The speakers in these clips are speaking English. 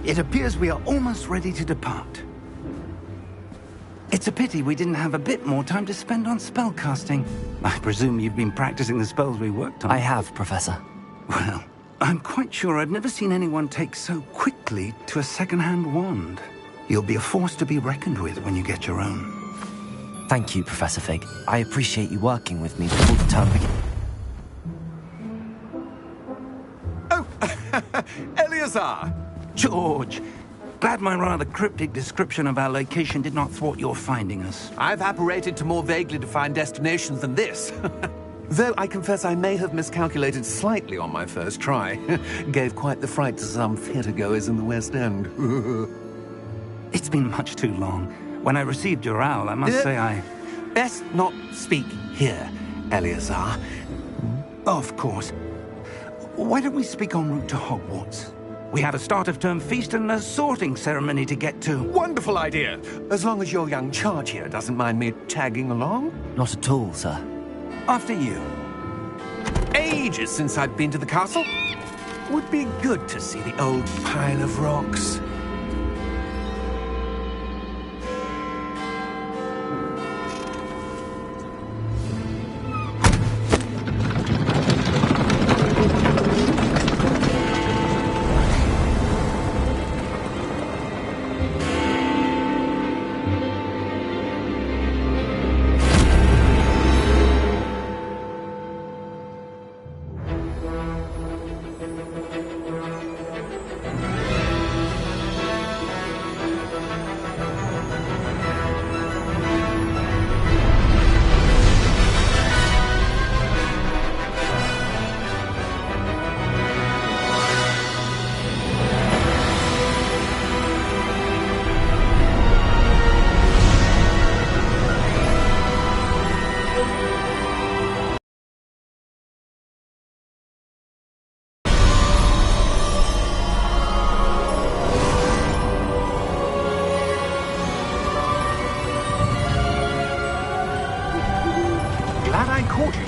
It appears we are almost ready to depart. It's a pity we didn't have a bit more time to spend on spellcasting. I presume you've been practicing the spells we worked on. I have, Professor. Well, I'm quite sure I've never seen anyone take so quickly to a second-hand wand. You'll be a force to be reckoned with when you get your own. Thank you, Professor Fig. I appreciate you working with me before the term begins. Oh, Eleazar! George, glad my rather cryptic description of our location did not thwart your finding us. I've apparated to more vaguely defined destinations than this. Though I confess I may have miscalculated slightly on my first try. Gave quite the fright to some theatre-goers in the West End. It's been much too long. When I received your owl, I must say I... Best not speak here, Eleazar. Of course. Why don't we speak en route to Hogwarts? We have a start-of-term feast and a sorting ceremony to get to. Wonderful idea! As long as your young charge here doesn't mind me tagging along. Not at all, sir. After you. Ages since I've been to the castle. Would be good to see the old pile of rocks.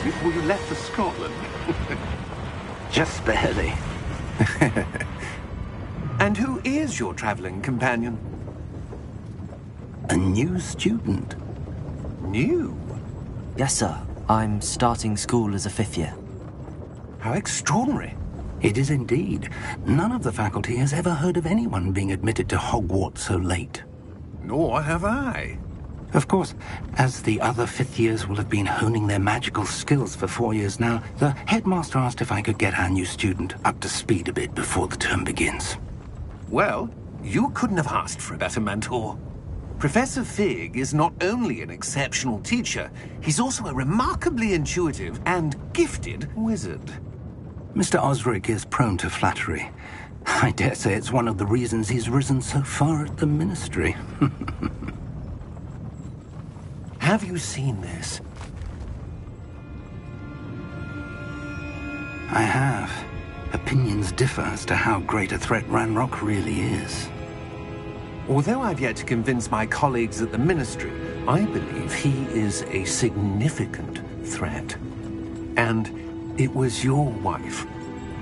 Before you left for Scotland. Just barely. And who is your traveling companion? A new student. New? Yes, sir. I'm starting school as a 5th year. How extraordinary. It is indeed. None of the faculty has ever heard of anyone being admitted to Hogwarts so late. Nor have I. Of course, as the other 5th years will have been honing their magical skills for 4 years now, the headmaster asked if I could get our new student up to speed a bit before the term begins. Well, you couldn't have asked for a better mentor. Professor Fig is not only an exceptional teacher, he's also a remarkably intuitive and gifted wizard. Mr. Osric is prone to flattery. I dare say it's one of the reasons he's risen so far at the ministry. Have you seen this? I have. Opinions differ as to how great a threat Ranrock really is. Although I've yet to convince my colleagues at the Ministry, I believe he is a significant threat. And it was your wife,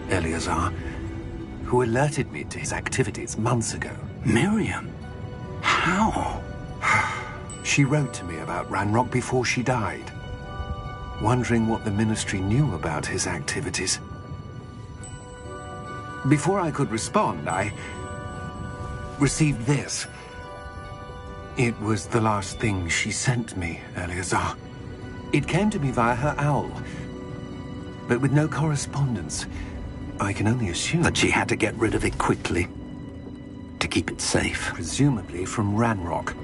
Eleazar, who alerted me to his activities months ago. Miriam? How? She wrote to me about Ranrock before she died, wondering what the Ministry knew about his activities. Before I could respond, I received this. It was the last thing she sent me, Eleazar. It came to me via her owl, but with no correspondence. I can only assume that she had to get rid of it quickly, to keep it safe. Presumably from Ranrock.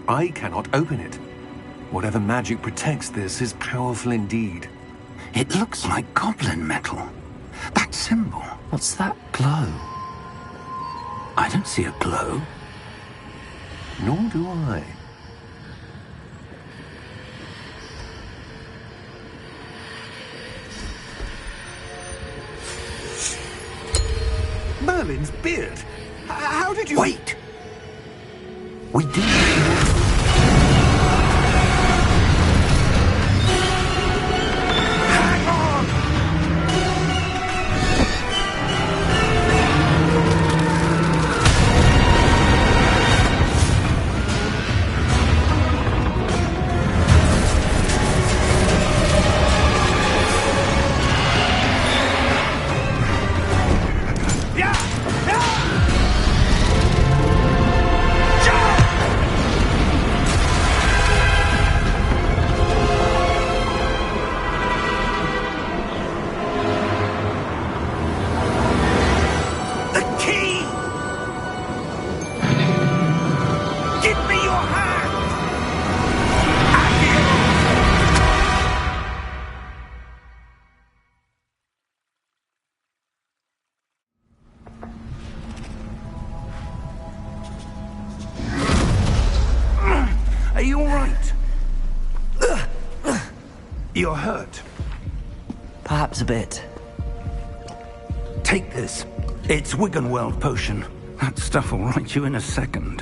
I cannot open it. Whatever magic protects this is powerful indeed. It looks like goblin metal. That symbol. What's that glow? I don't see a glow. Nor do I. Merlin's beard. How did you... Wait! We did... Hang on! You're hurt. Perhaps a bit. Take this. It's Wiggenweld potion. That stuff will right you in a second.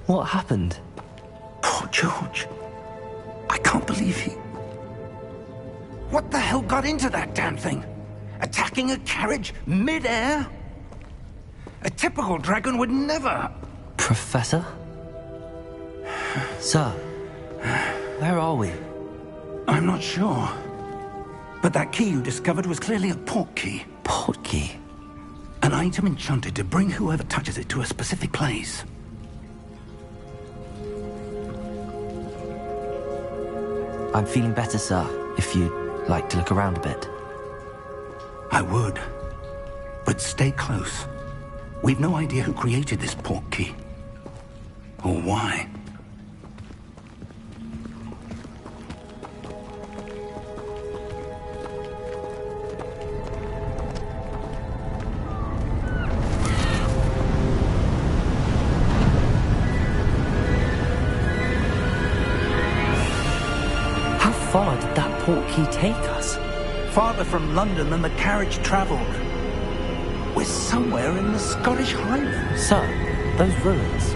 What happened? Poor George. I can't believe he... What the hell got into that damn thing? Attacking a carriage mid-air? A typical dragon would never... Professor? Sir, where are we? I'm not sure. But that key you discovered was clearly a port key. Port key? An item enchanted to bring whoever touches it to a specific place. I'm feeling better, sir, if you'd like to look around a bit. I would. But stay close. We've no idea who created this port key. Or why. How far did that port key take us? Farther from London than the carriage travelled. We're somewhere in the Scottish Highlands. Sir, those ruins.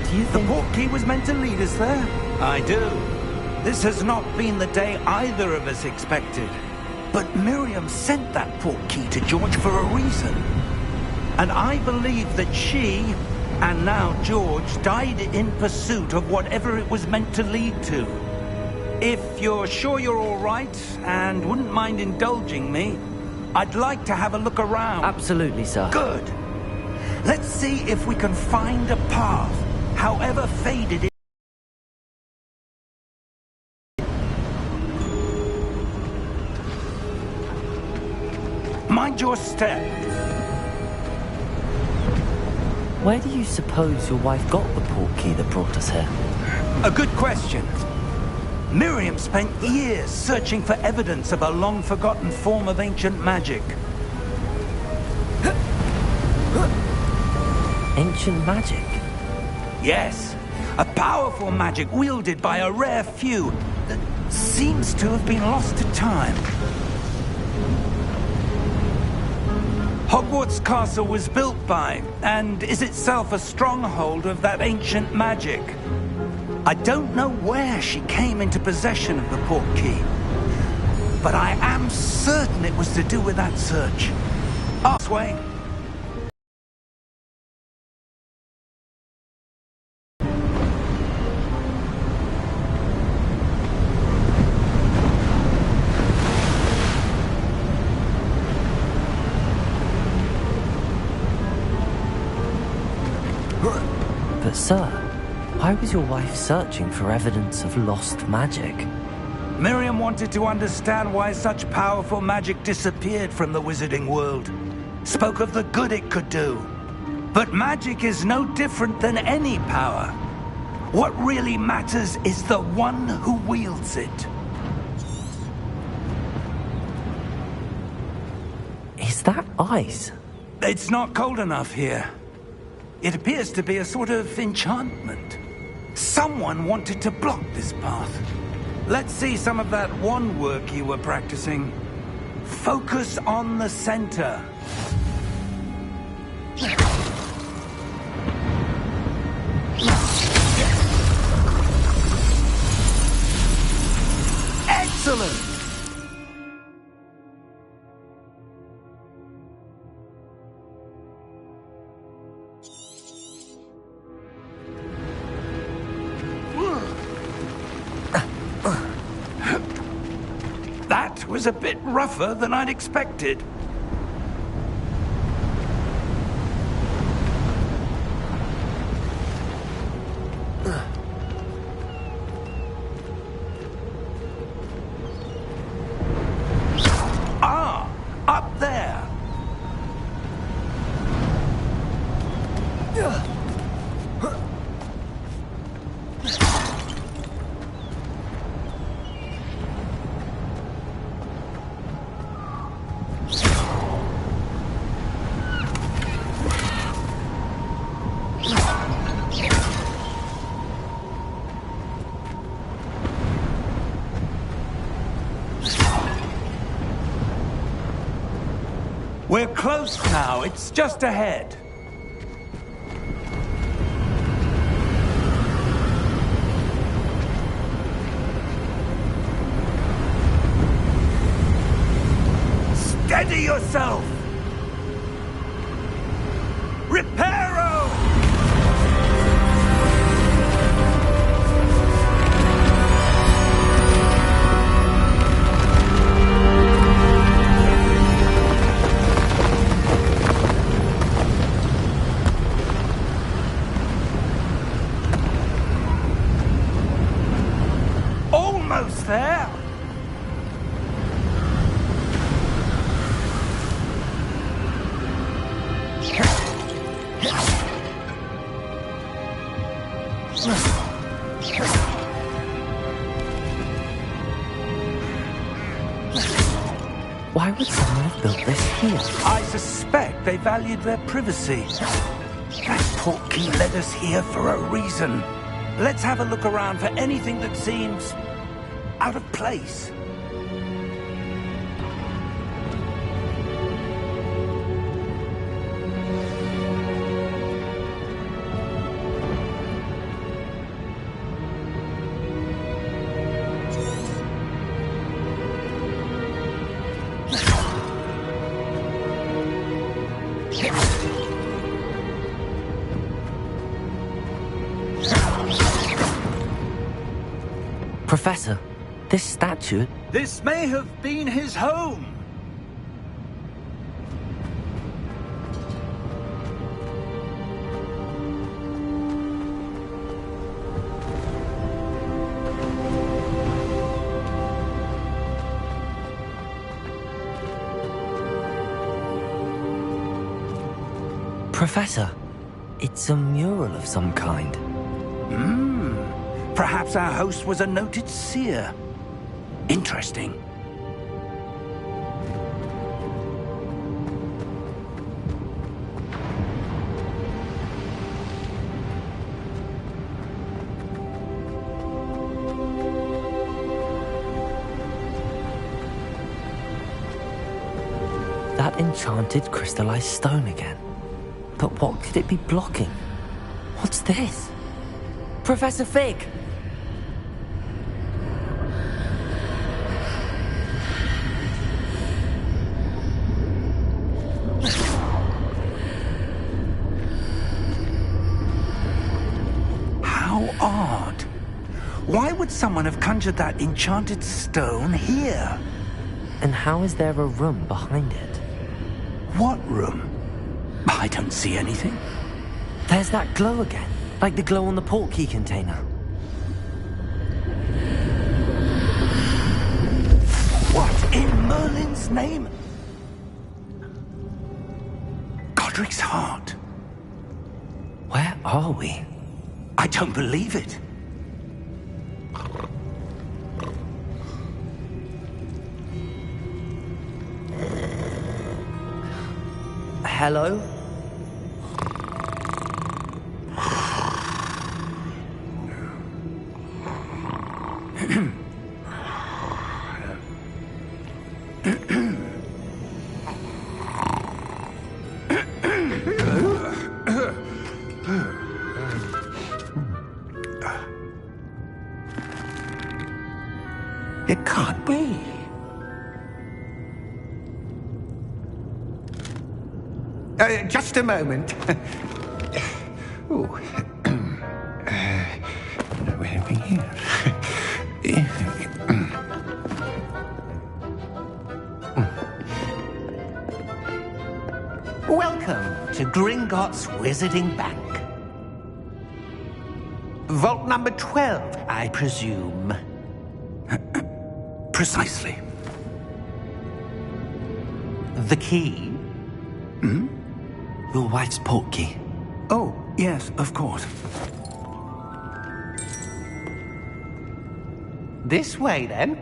Do you The think... port key was meant to lead us there? I do. This has not been the day either of us expected. But Miriam sent that port key to George for a reason. And I believe that she, and now George, died in pursuit of whatever it was meant to lead to. If you're sure you're all right, and wouldn't mind indulging me, I'd like to have a look around. Absolutely, sir. Good. Let's see if we can find a path, however faded it. Mind your step. Where do you suppose your wife got the port key that brought us here? A good question. Miriam spent years searching for evidence of a long-forgotten form of ancient magic. Ancient magic? Yes, a powerful magic wielded by a rare few that seems to have been lost to time. Hogwarts Castle was built by, and is itself a stronghold of that ancient magic. I don't know where she came into possession of the port key, but I am certain it was to do with that search. This way. But sir, why was your wife searching for evidence of lost magic? Miriam wanted to understand why such powerful magic disappeared from the wizarding world. Spoke of the good it could do. But magic is no different than any power. What really matters is the one who wields it. Is that ice? It's not cold enough here. It appears to be a sort of enchantment. Someone wanted to block this path. Let's see some of that wand work you were practicing. Focus on the center. Excellent! That was a bit rougher than I'd expected. Ah, up there. We're close now. It's just ahead. Steady yourself! Reparo! Almost there! Why would someone have built this here? I suspect they valued their privacy. That portkey led us here for a reason. Let's have a look around for anything that seems out of place. Professor, this statue... This may have been his home. Professor, it's a mural of some kind. Perhaps our host was a noted seer. Interesting. That enchanted crystallized stone again. But what could it be blocking? What's this? Professor Fig! How odd. Why would someone have conjured that enchanted stone here? And how is there a room behind it? What room? I don't see anything. There's that glow again, like the glow on the portkey container. What in Merlin's name? Godric's heart. Where are we? I don't believe it. Hello? It can't be. Just a moment. Oh. Where are we here? Welcome to Gringotts Wizarding Bank. Vault number 12, I presume. Precisely. The key? Your wife's portkey. Oh, yes, of course. This way, then.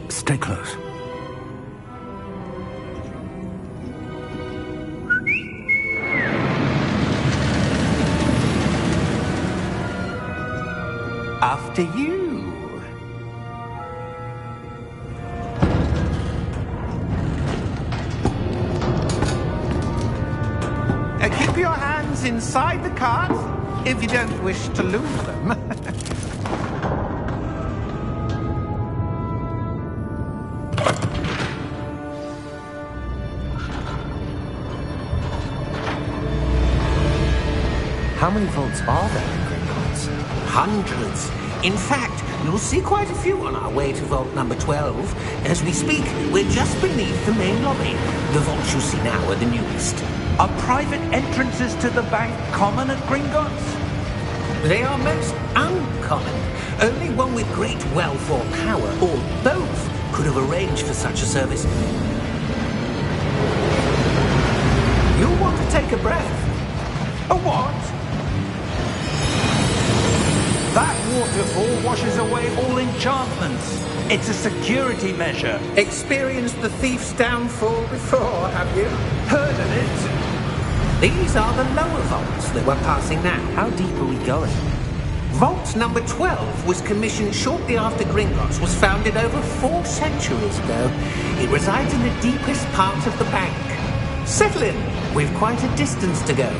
Stay close. After you. your hands inside the cart if you don't wish to lose them. How many vaults are there in Gringotts? Hundreds. In fact, you'll see quite a few on our way to vault number 12. As we speak, we're just beneath the main lobby. The vaults you see now are the newest. Are private entrances to the bank common at Gringotts? They are most uncommon. Only one with great wealth or power, or both, could have arranged for such a service. You'll want to take a breath. A what? That waterfall washes away all enchantments. It's a security measure. Experienced the thief's downfall before, have you? Heard of it? These are the lower vaults that we're passing now. How deep are we going? Vault number 12 was commissioned shortly after Gringotts was founded over 4 centuries ago. It resides in the deepest part of the bank. Settle in. We've quite a distance to go.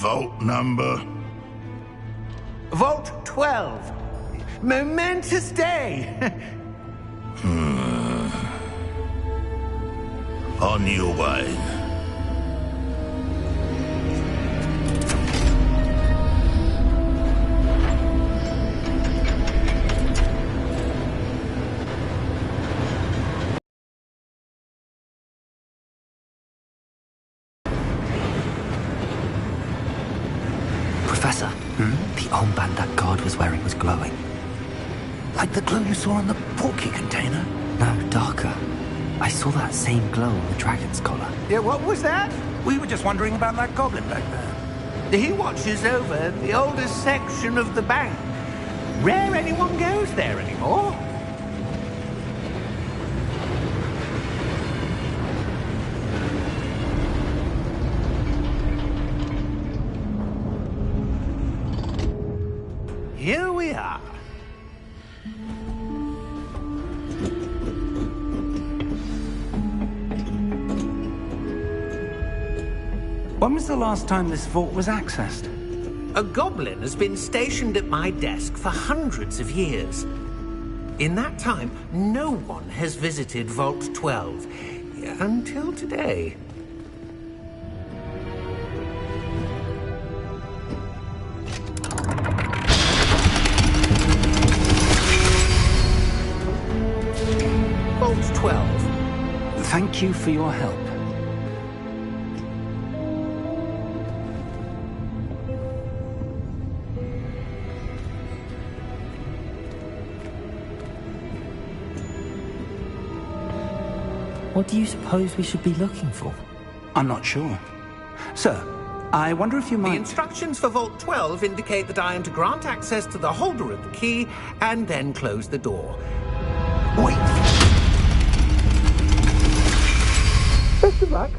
Vault number? Vault 12. Momentous day. On your way. Professor, the armband that guard was wearing was glowing. Like the glow you saw on the porky container? No, darker. I saw that same glow on the dragon's collar. Yeah, what was that? We were just wondering about that goblin back there. He watches over the oldest section of the bank. Rare anyone goes there anymore. Here we are. When was the last time this vault was accessed? A goblin has been stationed at my desk for hundreds of years. In that time, no one has visited Vault 12 until today. Vault 12. Thank you for your help. What do you suppose we should be looking for? I'm not sure. Sir, I wonder if you The might... instructions for Vault 12 indicate that I am to grant access to the holder of the key and then close the door. Wait! Best of luck.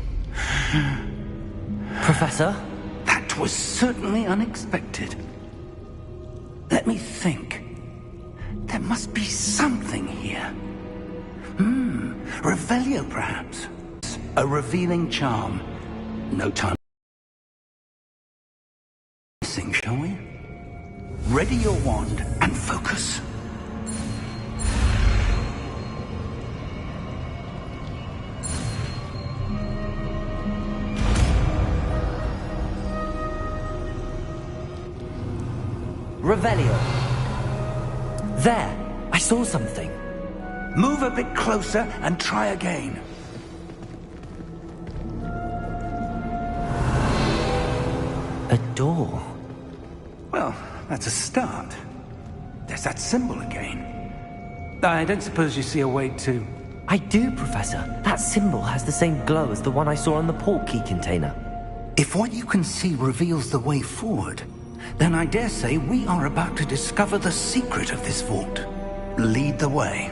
Professor? That was certainly unexpected. Let me think. There must be something here. Revelio, perhaps. A revealing charm. No time. Sing, shall we? Ready your wand and focus. Revelio. There! I saw something. Move a bit closer and try again. A door. Well, that's a start. There's that symbol again. I don't suppose you see a way to... I do, Professor. That symbol has the same glow as the one I saw on the port key container. If what you can see reveals the way forward, then I dare say we are about to discover the secret of this vault. Lead the way.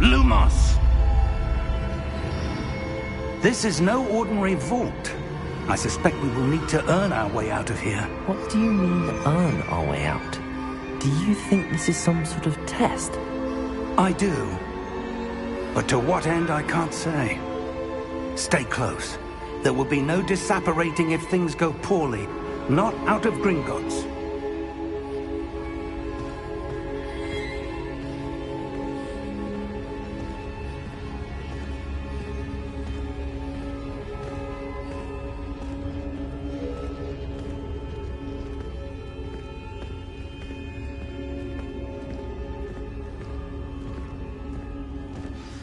Lumos! This is no ordinary vault. I suspect we will need to earn our way out of here. What do you mean, earn our way out? Do you think this is some sort of test? I do. But to what end, I can't say. Stay close. There will be no disapparating if things go poorly. Not out of Gringotts.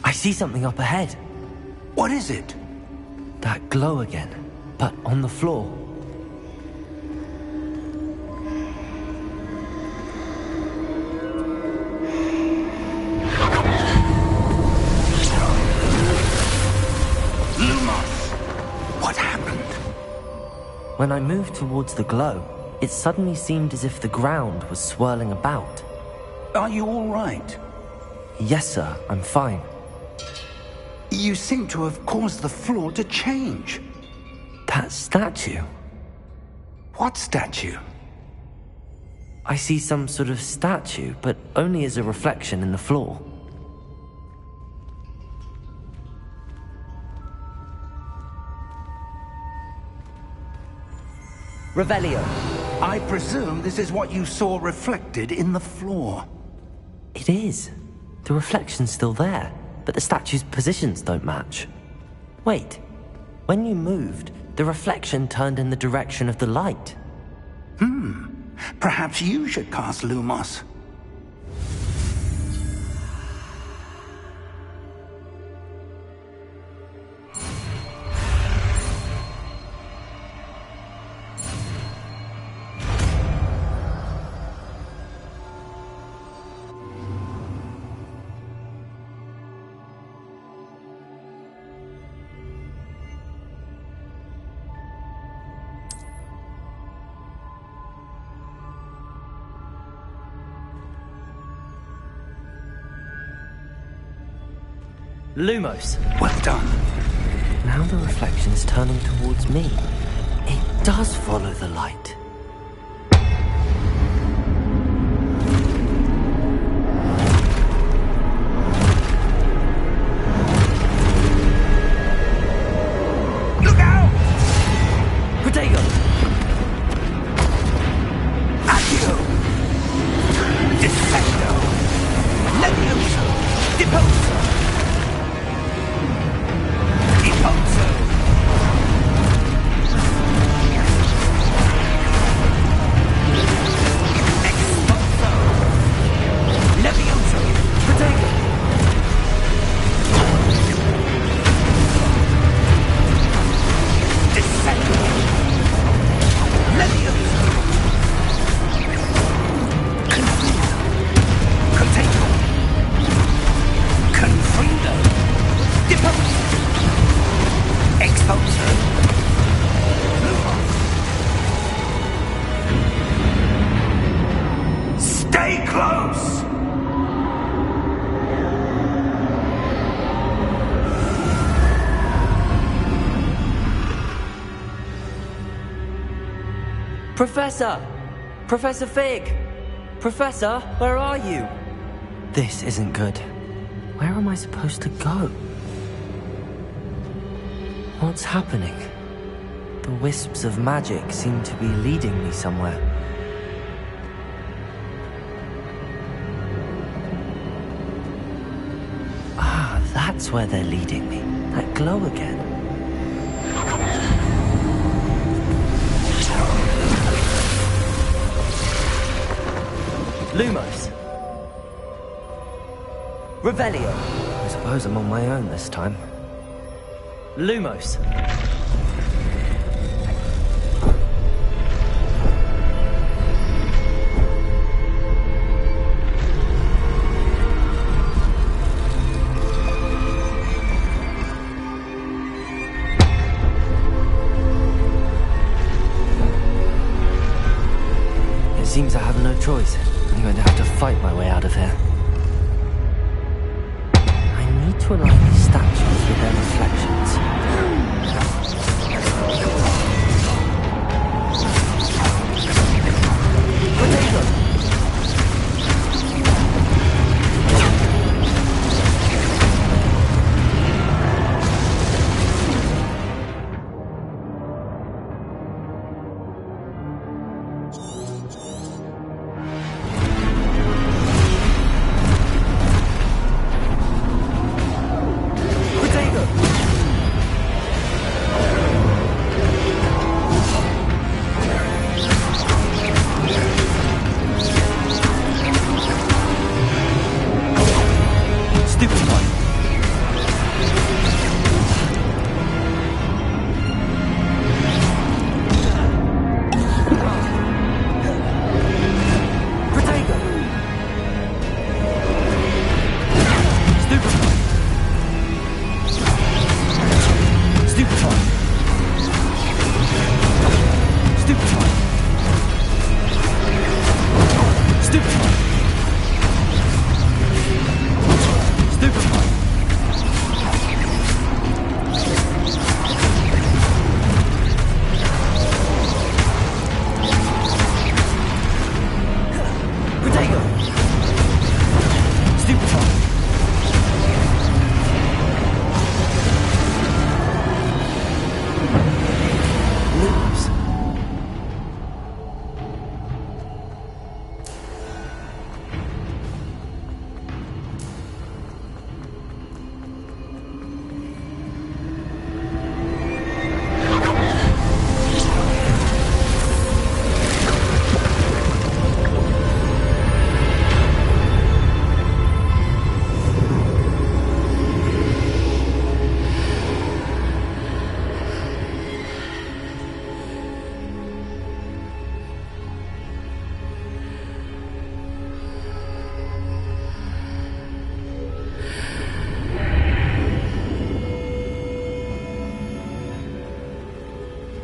I see something up ahead. What is it? That glow again, but on the floor. Lumos! What happened? When I moved towards the glow, it suddenly seemed as if the ground was swirling about. Are you all right? Yes, sir, I'm fine. You seem to have caused the floor to change. That statue? What statue? I see some sort of statue, but only as a reflection in the floor. Revelio. I presume this is what you saw reflected in the floor. It is. The reflection's still there, but the statue's positions don't match. Wait. When you moved, the reflection turned in the direction of the light. Perhaps you should cast Lumos. Lumos. Well done. Now the reflection's turning towards me. It does follow the light. Look out! Protego! Accio! Defecto! Levioso! Deposo! Deposo! Exposo! Levioso! Protego! Descendo! Levioso! Confuso! Contago! Confundo! Deposo! Exposo! Lumos! Stay close! Professor! Professor Fig! Professor, where are you? This isn't good. Where am I supposed to go? What's happening? The wisps of magic seem to be leading me somewhere. Ah, that's where they're leading me. That glow again. Lumos. Revelio. I suppose I'm on my own this time. Lumos. It seems I have no choice. I'm going to have to fight my way out of here. I need to align these statues with their reflections.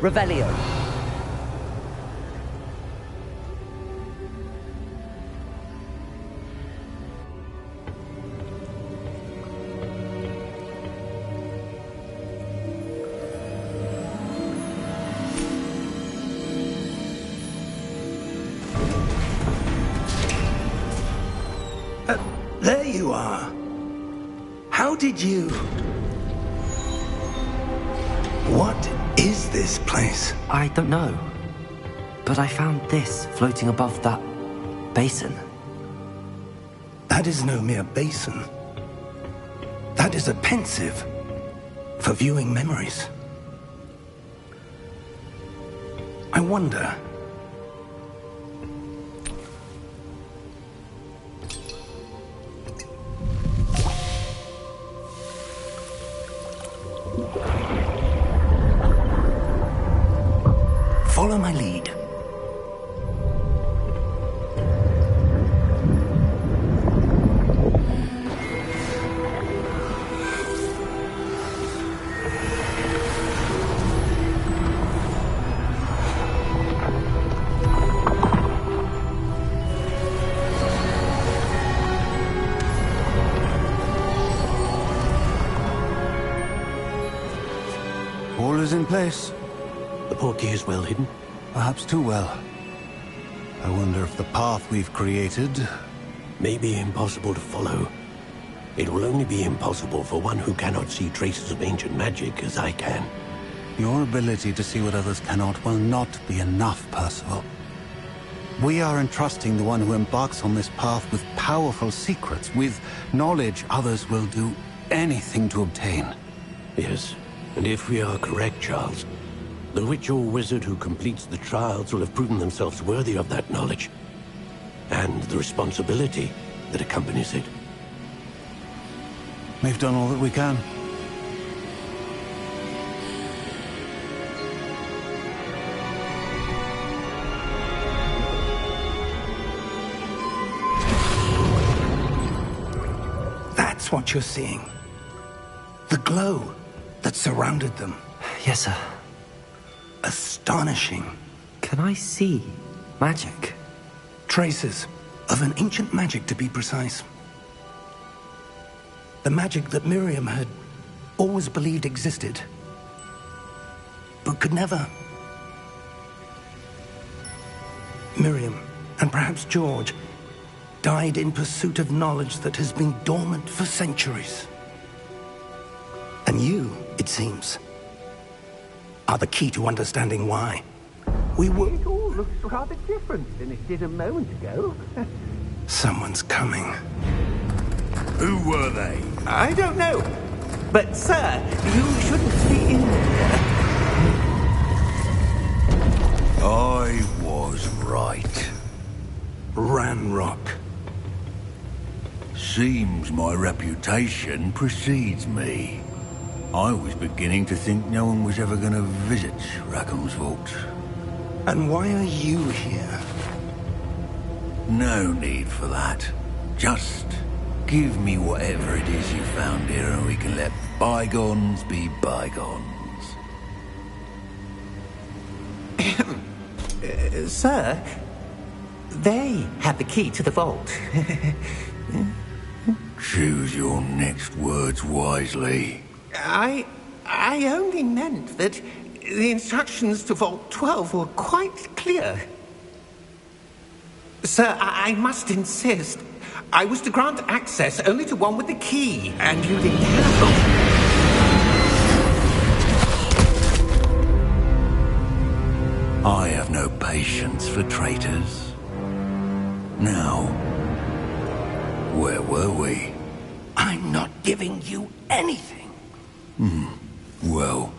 Revelio. There you are. How did you... What is this place? I don't know. But I found this floating above that basin. That is no mere basin. That is a pensive for viewing memories. I wonder... Follow my lead. All is in place. The portkey is well hidden. Perhaps too well. I wonder if the path we've created... May be impossible to follow. It will only be impossible for one who cannot see traces of ancient magic as I can. Your ability to see what others cannot will not be enough, Percival. We are entrusting the one who embarks on this path with powerful secrets, with knowledge others will do anything to obtain. Yes, and if we are correct, Charles, the witch or wizard who completes the trials will have proven themselves worthy of that knowledge, and the responsibility that accompanies it. We've done all that we can. That's what you're seeing. The glow that surrounded them. Yes, sir. Astonishing. Can I see magic? Traces of an ancient magic, to be precise. The magic that Miriam had always believed existed. but could never. Miriam, and perhaps George, died in pursuit of knowledge that has been dormant for centuries. And you, it seems, are the key to understanding why. We were... It all looks rather different than it did a moment ago. Someone's coming. Who were they? I don't know. But, sir, you shouldn't be in there. I was right. Ranrock. Seems my reputation precedes me. I was beginning to think no one was ever going to visit Rackham's vault. And why are you here? No need for that. Just give me whatever it is you found here and we can let bygones be bygones. Sir, they have the key to the vault. Choose your next words wisely. I only meant that the instructions to Vault 12 were quite clear. Sir, I must insist. I was to grant access only to one with the key, and you didn't have... I have no patience for traitors. Now, where were we? I'm not giving you anything. Well,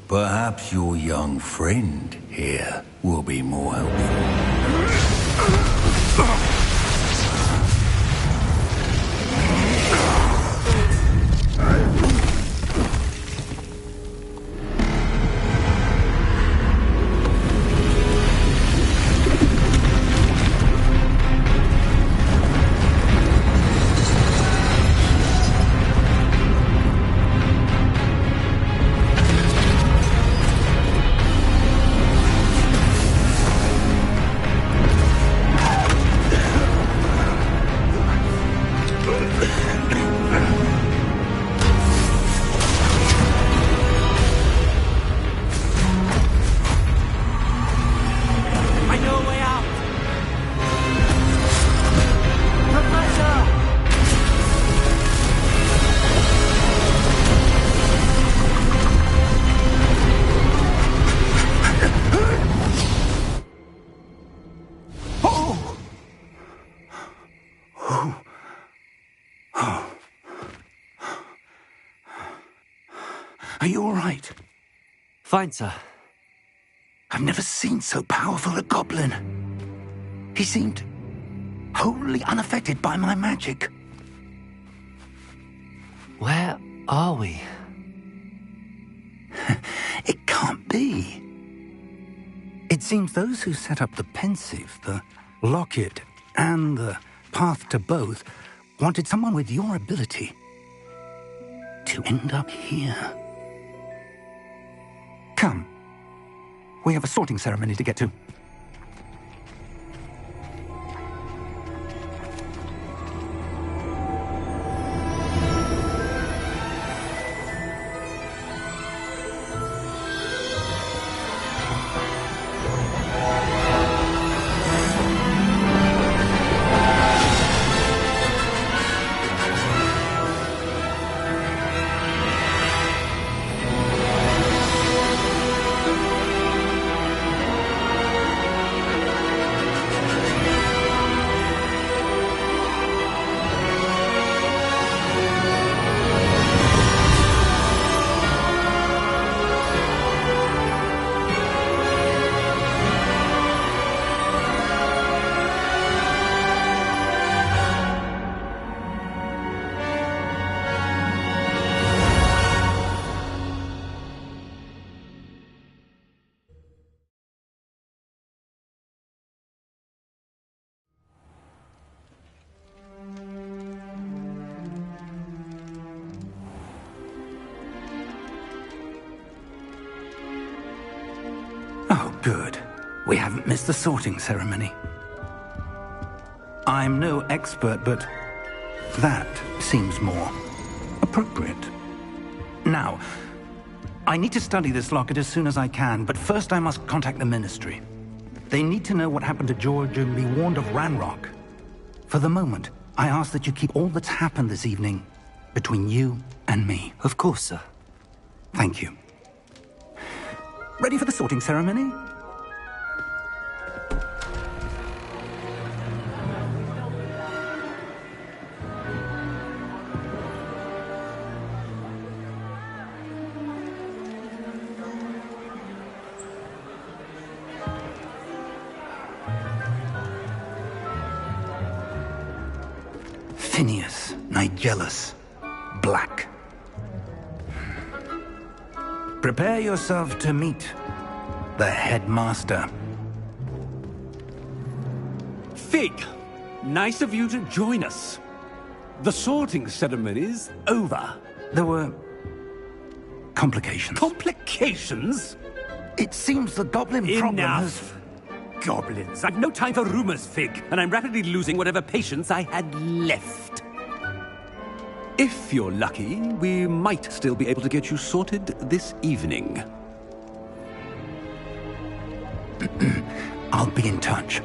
perhaps your young friend here will be more helpful. Are you all right? Fine, sir. I've never seen so powerful a goblin. He seemed wholly unaffected by my magic. Where are we? It can't be. It seems those who set up the pensive, the locket, and the path to both wanted someone with your ability to end up here. Come. We have a sorting ceremony to get to. Oh, good. We haven't missed the sorting ceremony. I'm no expert, but that seems more appropriate. Now, I need to study this locket as soon as I can, but first I must contact the Ministry. They need to know what happened to George and be warned of Ranrock. For the moment, I ask that you keep all that's happened this evening between you and me. Of course, sir. Thank you. Ready for the sorting ceremony? Phineas, Nigellus, Black. Prepare yourself to meet the headmaster. Fig, nice of you to join us. The sorting ceremony's over. There were complications. Complications? It seems the goblin problem has... Enough! Goblins. I've no time for rumors, Fig, and I'm rapidly losing whatever patience I had left. If you're lucky, we might still be able to get you sorted this evening. I'll be in touch.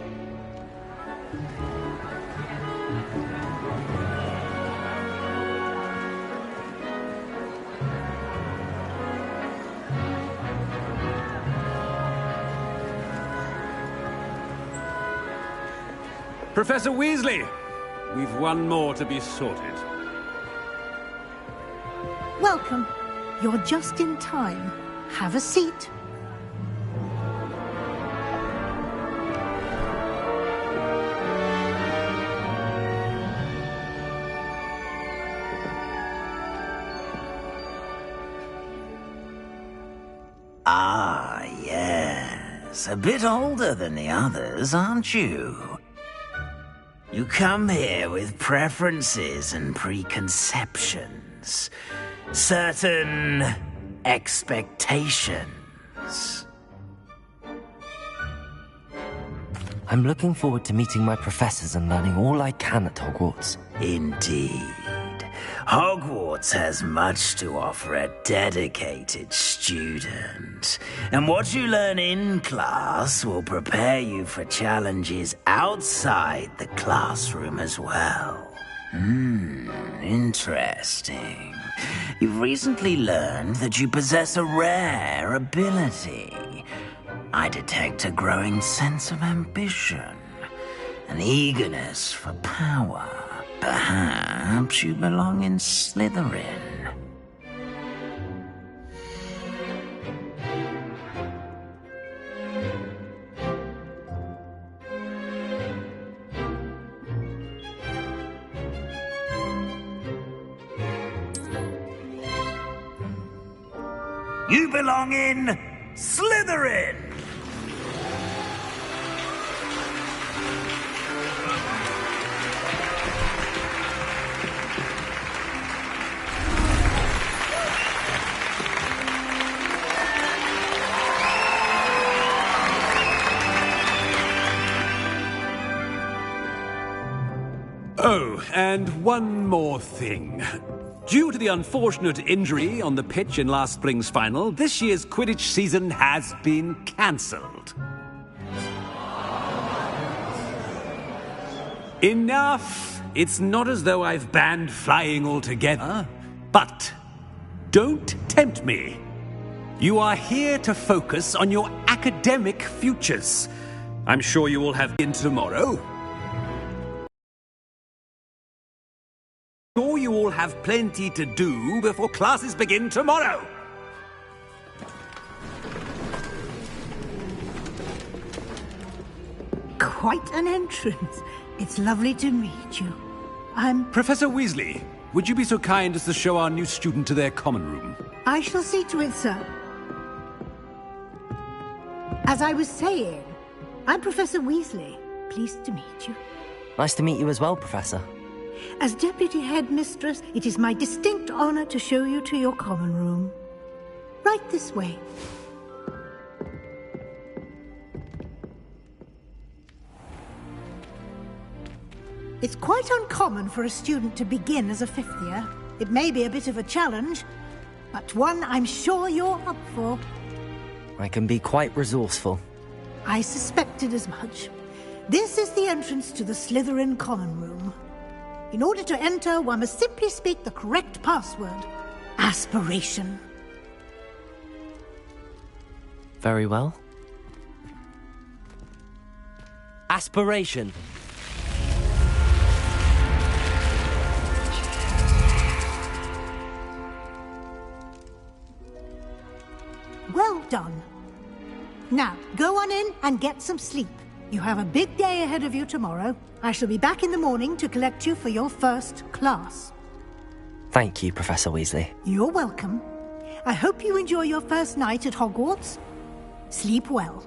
Professor Weasley, we've one more to be sorted. Welcome. You're just in time. Have a seat. Ah, yes. A bit older than the others, aren't you? You come here with preferences and preconceptions. Certain expectations. I'm looking forward to meeting my professors and learning all I can at Hogwarts. Indeed. Hogwarts has much to offer a dedicated student. And what you learn in class will prepare you for challenges outside the classroom as well. Interesting. You've recently learned that you possess a rare ability. I detect a growing sense of ambition, an eagerness for power. Perhaps you belong in Slytherin. You belong in Slytherin! Oh, and one more thing. Due to the unfortunate injury on the pitch in last spring's final, this year's Quidditch season has been cancelled. Enough! It's not as though I've banned flying altogether, but don't tempt me. You are here to focus on your academic futures. I'm sure you will have in tomorrow. Sure you all have plenty to do before classes begin tomorrow. Quite an entrance. It's lovely to meet you. I'm... Professor Weasley, would you be so kind as to show our new student to their common room? I shall see to it, sir. As I was saying, I'm Professor Weasley. Pleased to meet you. Nice to meet you as well, Professor. As Deputy Headmistress, it is my distinct honor to show you to your common room. Right this way. It's quite uncommon for a student to begin as a fifth year. It may be a bit of a challenge, but one I'm sure you're up for. I can be quite resourceful. I suspected as much. This is the entrance to the Slytherin Common Room. In order to enter, one must simply speak the correct password. Aspiration. Very well. Aspiration. Well done. Now, go on in and get some sleep. You have a big day ahead of you tomorrow. I shall be back in the morning to collect you for your first class. Thank you, Professor Weasley. You're welcome. I hope you enjoy your first night at Hogwarts. Sleep well.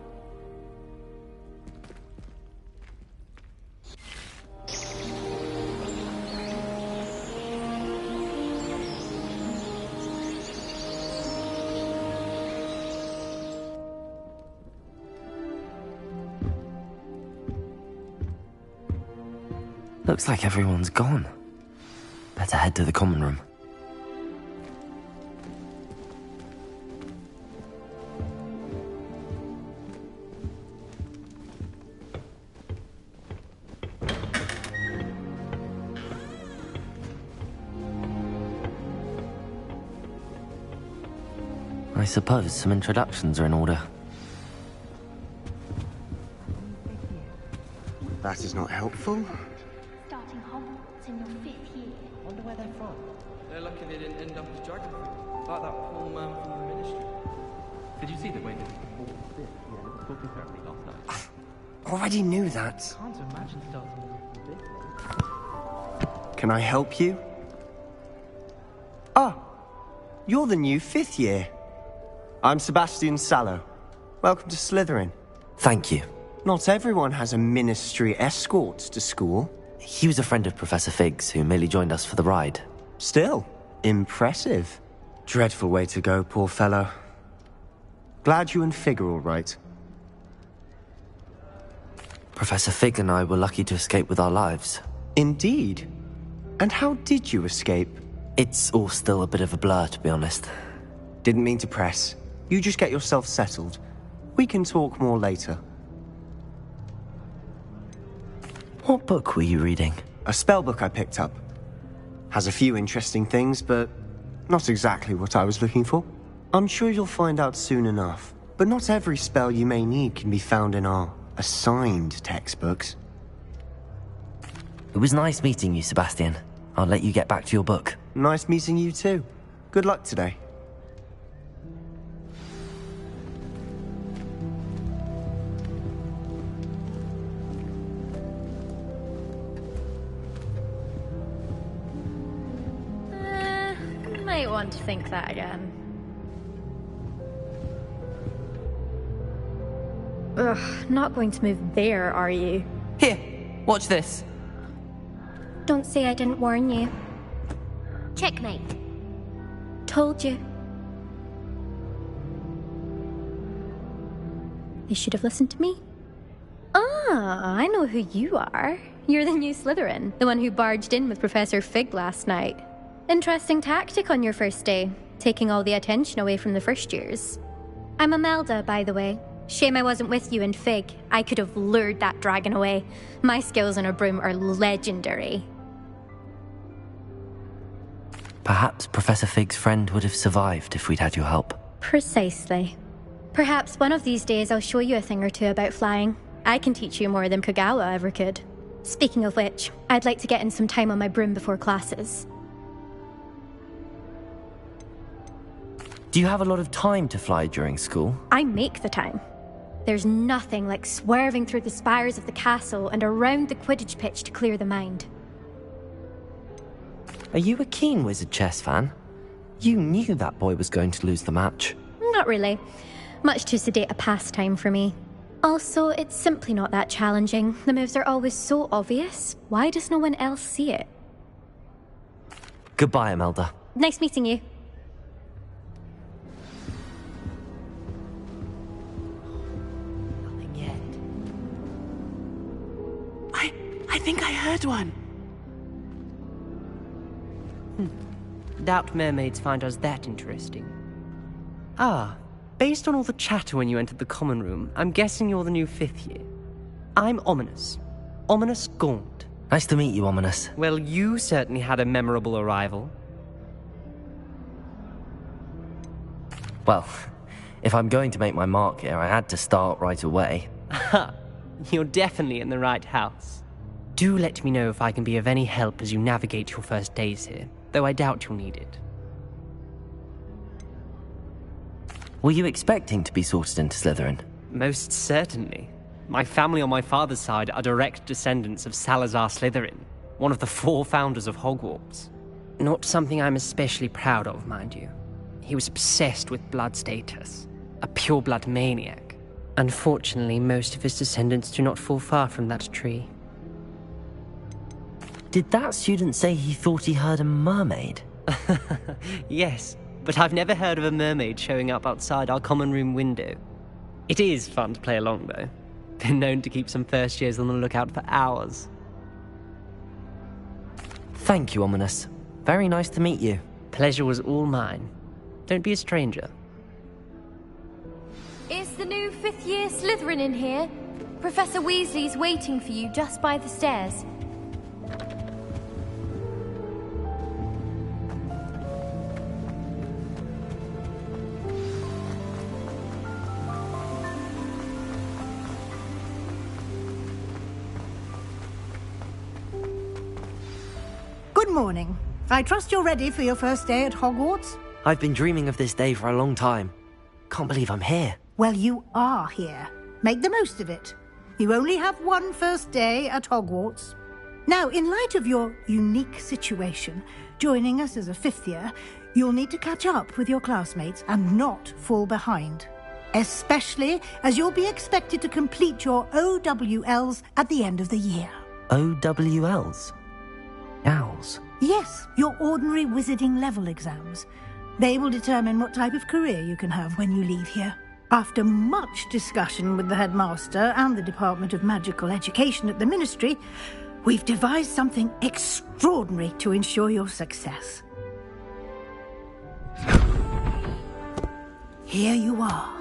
Looks like everyone's gone. Better head to the common room. I suppose some introductions are in order. That is not helpful. Starting Hogwarts in your 5th year. Wonder where they're from. They're lucky they didn't end up as dragon fruit, like that poor man from the ministry. Did you see the way that he performed this? Yeah, it was talking therapy last night. Already knew that. Can't imagine starting with this. Can I help you? Ah, you're the new 5th year. I'm Sebastian Sallow. Welcome to Slytherin. Thank you. Not everyone has a ministry escort to school. He was a friend of Professor Fig's, who merely joined us for the ride. Still, impressive. Dreadful way to go, poor fellow. Glad you and Fig are all right. Professor Fig and I were lucky to escape with our lives. Indeed. And how did you escape? It's all still a bit of a blur, to be honest. Didn't mean to press. You just get yourself settled. We can talk more later. What book were you reading? A spell book I picked up. Has a few interesting things, but not exactly what I was looking for. I'm sure you'll find out soon enough. But not every spell you may need can be found in our assigned textbooks. It was nice meeting you, Sebastian. I'll let you get back to your book. Nice meeting you too. Good luck today. Might want to think that again. Ugh, not going to move there, are you? Here, watch this. Don't say I didn't warn you. Checkmate. Told you. You should have listened to me. Ah, I know who you are. You're the new Slytherin, the one who barged in with Professor Fig last night. Interesting tactic on your first day, taking all the attention away from the first years. I'm Imelda, by the way. Shame I wasn't with you and Fig. I could have lured that dragon away. My skills on a broom are legendary. Perhaps Professor Fig's friend would have survived if we'd had your help. Precisely. Perhaps one of these days I'll show you a thing or two about flying. I can teach you more than Kagawa ever could. Speaking of which, I'd like to get in some time on my broom before classes. Do you have a lot of time to fly during school? I make the time. There's nothing like swerving through the spires of the castle and around the Quidditch pitch to clear the mind. Are you a keen Wizard chess fan? You knew that boy was going to lose the match. Not really. Much too sedate a pastime for me. Also, it's simply not that challenging. The moves are always so obvious. Why does no one else see it? Goodbye, Imelda. Nice meeting you. Nothing yet. I think I heard one. Doubt mermaids find us that interesting. Ah, based on all the chatter when you entered the common room, I'm guessing you're the new 5th year. I'm Ominous. Ominous Gaunt. Nice to meet you, Ominous. Well, you certainly had a memorable arrival. Well, if I'm going to make my mark here, I had to start right away. Ha! You're definitely in the right house. Do let me know if I can be of any help as you navigate your first days here, though I doubt you'll need it. Were you expecting to be sorted into Slytherin? Most certainly. My family on my father's side are direct descendants of Salazar Slytherin, one of the 4 founders of Hogwarts. Not something I'm especially proud of, mind you. He was obsessed with blood status, a pure-blood maniac. Unfortunately, most of his descendants do not fall far from that tree. Did that student say he thought he heard a mermaid? Yes, but I've never heard of a mermaid showing up outside our common room window. It is fun to play along, though. Been known to keep some first years on the lookout for hours. Thank you, Ominous. Very nice to meet you. Pleasure was all mine. Don't be a stranger. Is the new 5th year Slytherin in here? Professor Weasley's waiting for you just by the stairs. Good morning. I trust you're ready for your first day at Hogwarts? I've been dreaming of this day for a long time. Can't believe I'm here. Well, you are here. Make the most of it. You only have one first day at Hogwarts. Now, in light of your unique situation, joining us as a 5th year, you'll need to catch up with your classmates and not fall behind. Especially as you'll be expected to complete your OWLs at the end of the year. OWLs? Owls? Yes, your ordinary wizarding level exams. They will determine what type of career you can have when you leave here. After much discussion with the headmaster and the Department of Magical Education at the Ministry, we've devised something extraordinary to ensure your success. Here you are.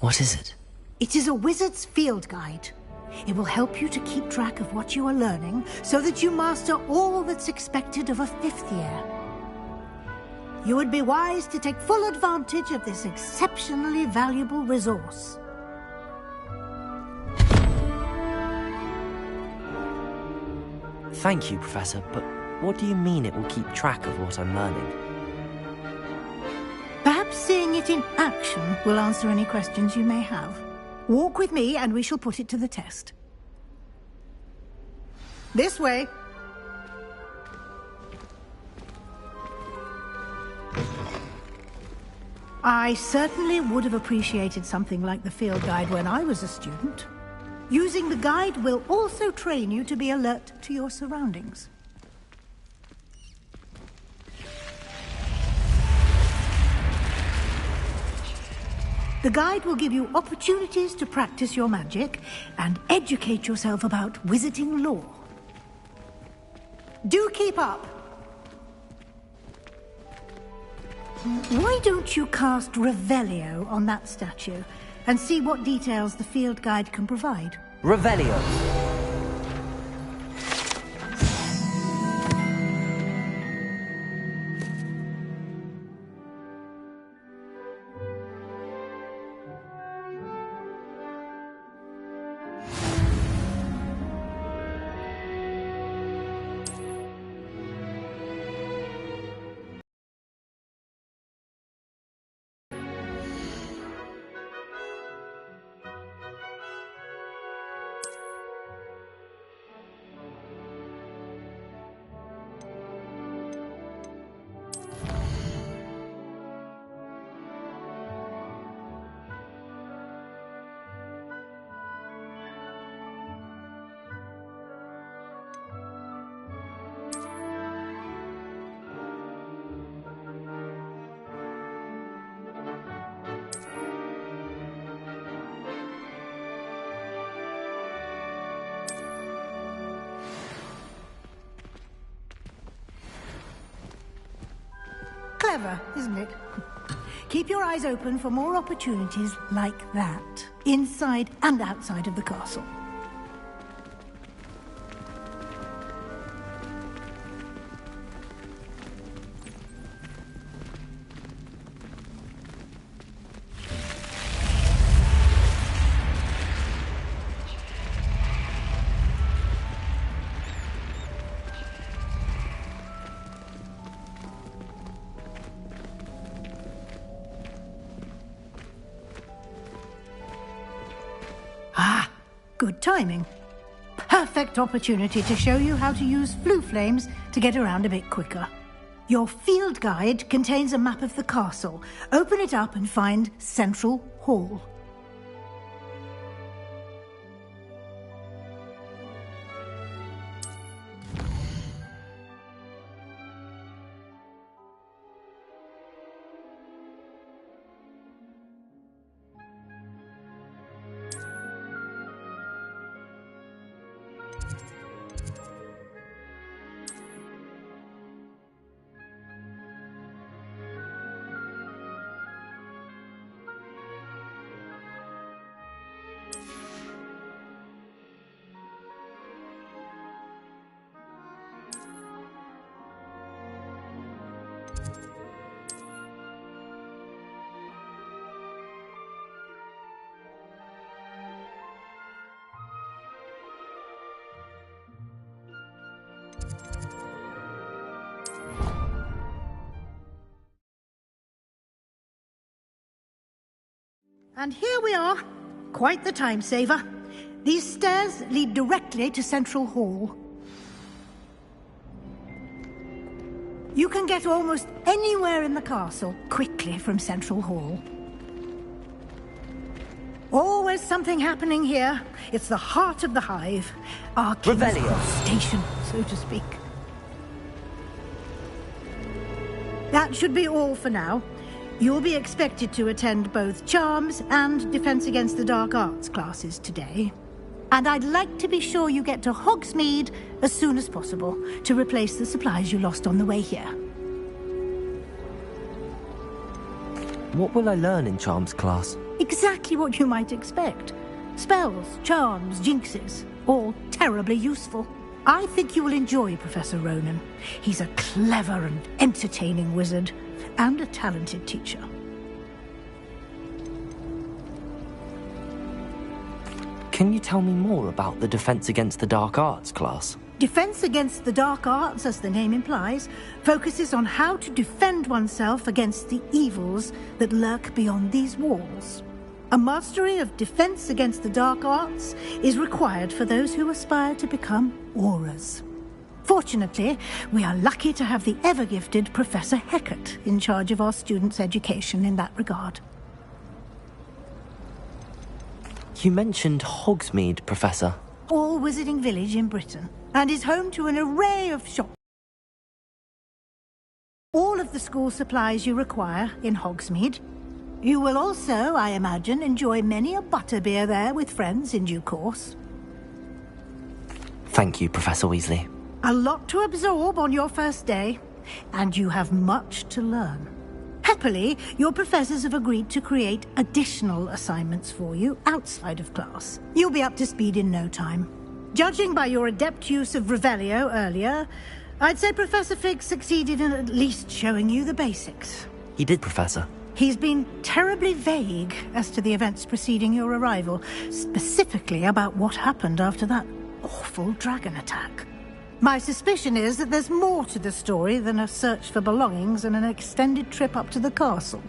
What is it? It is a wizard's field guide. It will help you to keep track of what you are learning so that you master all that's expected of a 5th year. You would be wise to take full advantage of this exceptionally valuable resource. Thank you, Professor, but what do you mean it will keep track of what I'm learning? Perhaps seeing it in action will answer any questions you may have. Walk with me and we shall put it to the test. This way. I certainly would have appreciated something like the field guide when I was a student. Using the guide will also train you to be alert to your surroundings. The guide will give you opportunities to practice your magic and educate yourself about wizarding lore. Do keep up! Why don't you cast Revelio on that statue and see what details the field guide can provide? Revelio! Clever, isn't it? Keep your eyes open for more opportunities like that, inside and outside of the castle. Good timing. Perfect opportunity to show you how to use flue flames to get around a bit quicker. Your field guide contains a map of the castle. Open it up and find Central Hall. And here we are. Quite the time saver. These stairs lead directly to Central Hall. You can get almost anywhere in the castle quickly from Central Hall. Always something happening here. It's the heart of the hive. Our king's station, so to speak. That should be all for now. You'll be expected to attend both Charms and Defense Against the Dark Arts classes today. And I'd like to be sure you get to Hogsmeade as soon as possible to replace the supplies you lost on the way here. What will I learn in Charms class? Exactly what you might expect. Spells, charms, jinxes, all terribly useful. I think you will enjoy Professor Ronan. He's a clever and entertaining wizard, and a talented teacher. Can you tell me more about the Defense Against the Dark Arts class? Defense Against the Dark Arts, as the name implies, focuses on how to defend oneself against the evils that lurk beyond these walls. A mastery of Defense Against the Dark Arts is required for those who aspire to become Aurors. Fortunately, we are lucky to have the ever-gifted Professor Hecat in charge of our students' education in that regard. You mentioned Hogsmeade, Professor. All wizarding village in Britain, and is home to an array of shops. All of the school supplies you require in Hogsmeade. You will also, I imagine, enjoy many a butterbeer there with friends in due course. Thank you, Professor Weasley. A lot to absorb on your first day, and you have much to learn. Happily, your professors have agreed to create additional assignments for you outside of class. You'll be up to speed in no time. Judging by your adept use of Revelio earlier, I'd say Professor Fig succeeded in at least showing you the basics. He did, Professor. He's been terribly vague as to the events preceding your arrival, specifically about what happened after that awful dragon attack. My suspicion is that there's more to the story than a search for belongings and an extended trip up to the castle.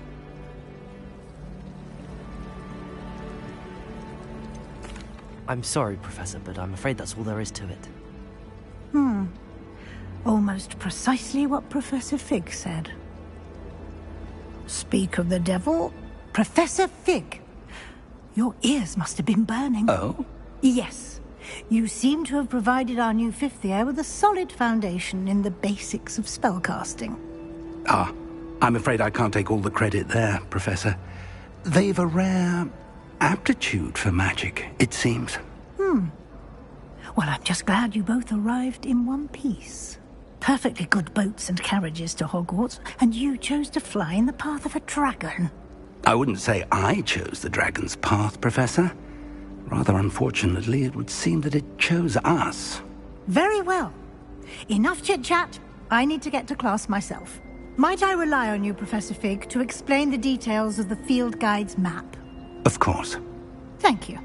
I'm sorry, Professor, but I'm afraid that's all there is to it. Almost precisely what Professor Fig said. Speak of the devil, Professor Fig. Your ears must have been burning. Oh? Yes. You seem to have provided our new fifth year with a solid foundation in the basics of spellcasting. Ah, I'm afraid I can't take all the credit there, Professor. They've a rare aptitude for magic, it seems. Well, I'm just glad you both arrived in one piece. perfectly good boats and carriages to Hogwarts, and you chose to fly in the path of a dragon. I wouldn't say I chose the dragon's path, Professor. Rather unfortunately, it would seem that it chose us. Very well. Enough chit-chat. I need to get to class myself. Might I rely on you, Professor Fig, to explain the details of the field guide's map? Of course. Thank you.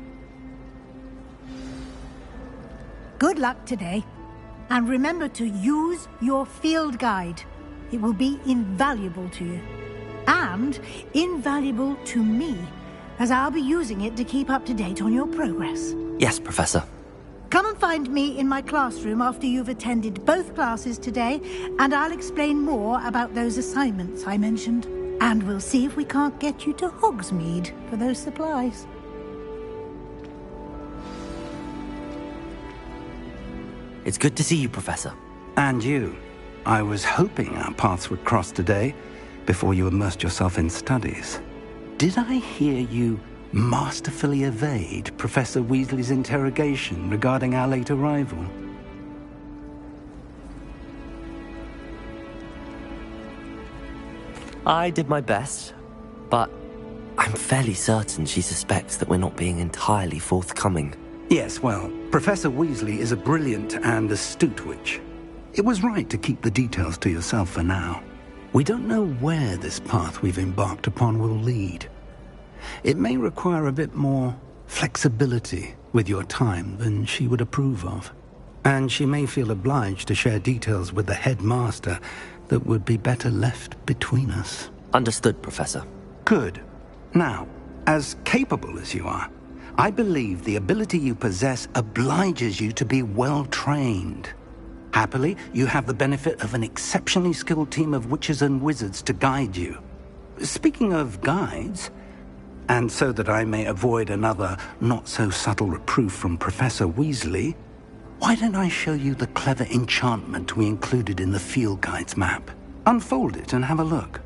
Good luck today. And remember to use your field guide. It will be invaluable to you. And invaluable to me, as I'll be using it to keep up to date on your progress. Yes, Professor. Come and find me in my classroom after you've attended both classes today, and I'll explain more about those assignments I mentioned. And we'll see if we can't get you to Hogsmeade for those supplies. It's good to see you, Professor. And you. I was hoping our paths would cross today, before you immersed yourself in studies. Did I hear you masterfully evade Professor Weasley's interrogation regarding our late arrival? I did my best, but I'm fairly certain she suspects that we're not being entirely forthcoming. Yes, well, Professor Weasley is a brilliant and astute witch. It was right to keep the details to yourself for now. We don't know where this path we've embarked upon will lead. It may require a bit more flexibility with your time than she would approve of. And she may feel obliged to share details with the headmaster that would be better left between us. Understood, Professor. Good. Now, as capable as you are, I believe the ability you possess obliges you to be well trained. Happily, you have the benefit of an exceptionally skilled team of witches and wizards to guide you. Speaking of guides, and so that I may avoid another not-so-subtle reproof from Professor Weasley, why don't I show you the clever enchantment we included in the field guide's map? Unfold it and have a look.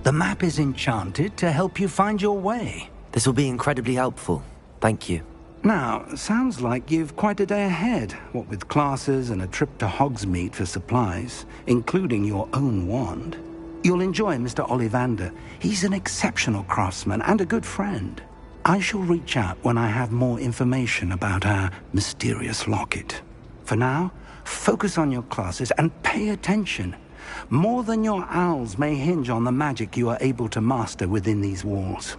The map is enchanted to help you find your way. This will be incredibly helpful. Thank you. Now, sounds like you've quite a day ahead, what with classes and a trip to Hogsmeade for supplies, including your own wand. You'll enjoy Mr. Ollivander. He's an exceptional craftsman and a good friend. I shall reach out when I have more information about our mysterious locket. For now, focus on your classes and pay attention. More than your owls may hinge on the magic you are able to master within these walls.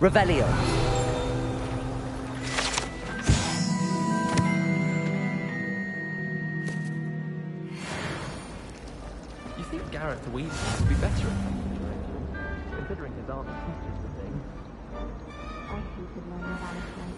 Revelio. You think Gareth Weasley would be better at conjuring, considering his aunt teaches the thing? I hated my embarrassment.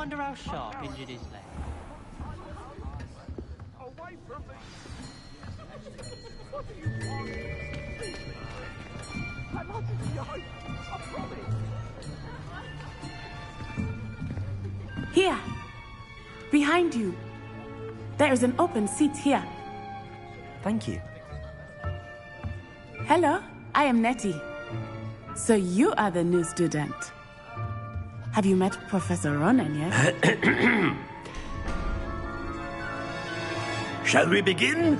wonder how Sharp injured his leg. Away from me! What do you want? I'm not in the eye. I promise. Here! Behind you. There is an open seat here. Thank you. Hello, I am Nettie. So you are the new student. Have you met Professor Ronan yet? Shall we begin?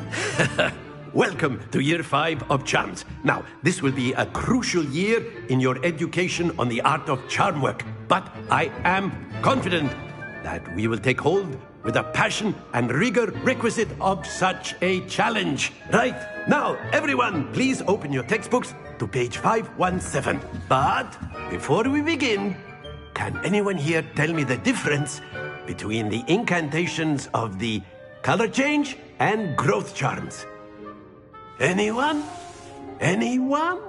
Welcome to Year 5 of Charms. Now, this will be a crucial year in your education on the art of charm work. But I am confident that we will take hold with the passion and rigor requisite of such a challenge. Right, now, everyone, please open your textbooks to page 517. But before we begin, can anyone here tell me the difference between the incantations of the color change and growth charms? Anyone? Anyone?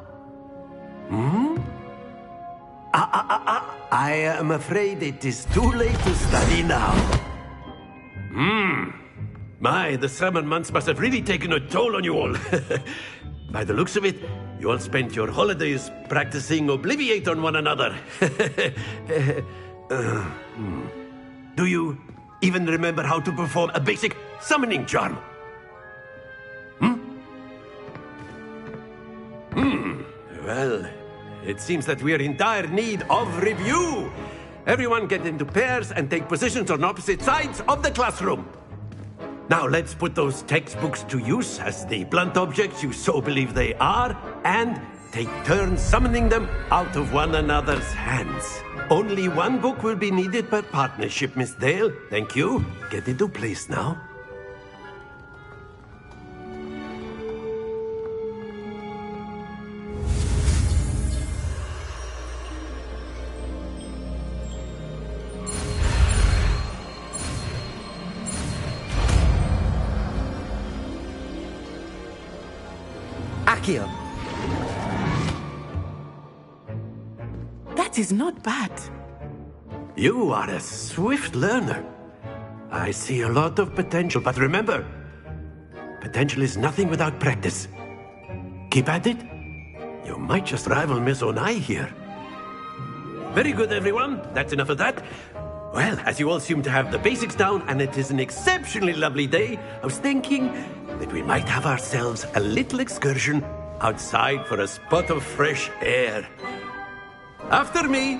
I am afraid it is too late to study now. My, the summer months must have really taken a toll on you all. By the looks of it, you all spent your holidays practicing Obliviate on one another. Do you even remember how to perform a basic summoning charm? Well, it seems that we are in dire need of review. Everyone get into pairs and take positions on opposite sides of the classroom. Now let's put those textbooks to use as the blunt objects you so believe they are, and take turns summoning them out of one another's hands. Only one book will be needed per partnership, Miss Dale. Thank you. Get into place now. Accio. That is not bad. You are a swift learner. I see a lot of potential, but remember, potential is nothing without practice. Keep at it. You might just rival Miss Onai here. Very good, everyone. That's enough of that. Well, as you all seem to have the basics down, and it is an exceptionally lovely day, I was thinking that we might have ourselves a little excursion outside for a spot of fresh air. After me.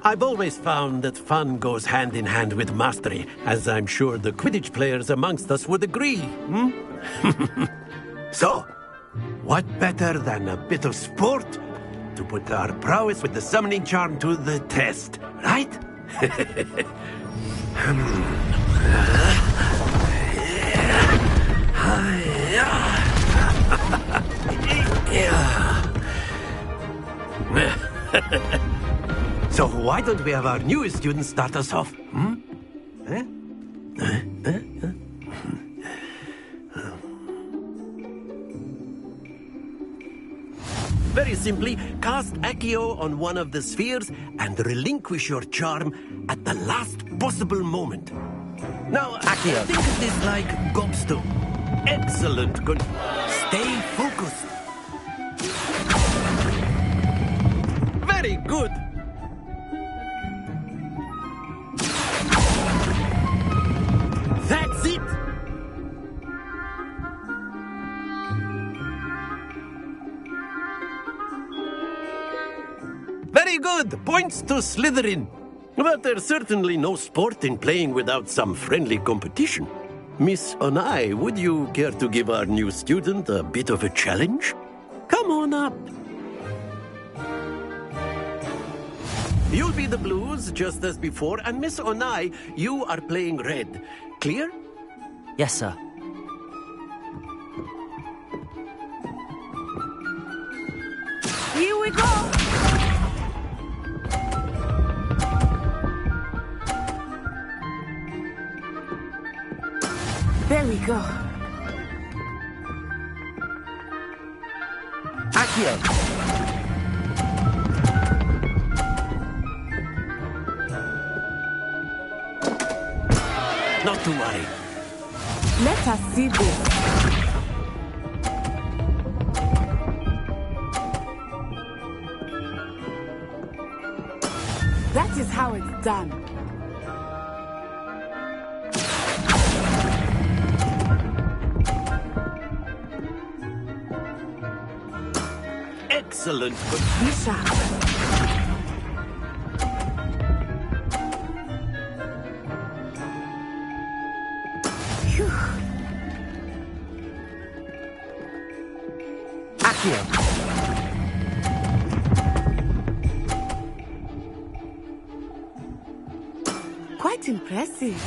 I've always found that fun goes hand in hand with mastery, as I'm sure the Quidditch players amongst us would agree. So, what better than a bit of sport to put our prowess with the summoning charm to the test, right? So why don't we have our newest student start us off? Very simply, cast Accio on one of the spheres and relinquish your charm at the last possible moment. Now, Accio, think of this like gobstone. Excellent. Good. Stay focused. Very good. That's it. Very good. Points to Slytherin. But there's certainly no sport in playing without some friendly competition. Miss Onai, would you care to give our new student a bit of a challenge? Come on up. You'll be the blues, just as before, and Miss Onai, you are playing red. Clear? Yes, sir. Here we go! go. Accio! Not to worry. Let us see this. That is how it's done. Excellent. Be sharp. Phew. Accio! Quite impressive.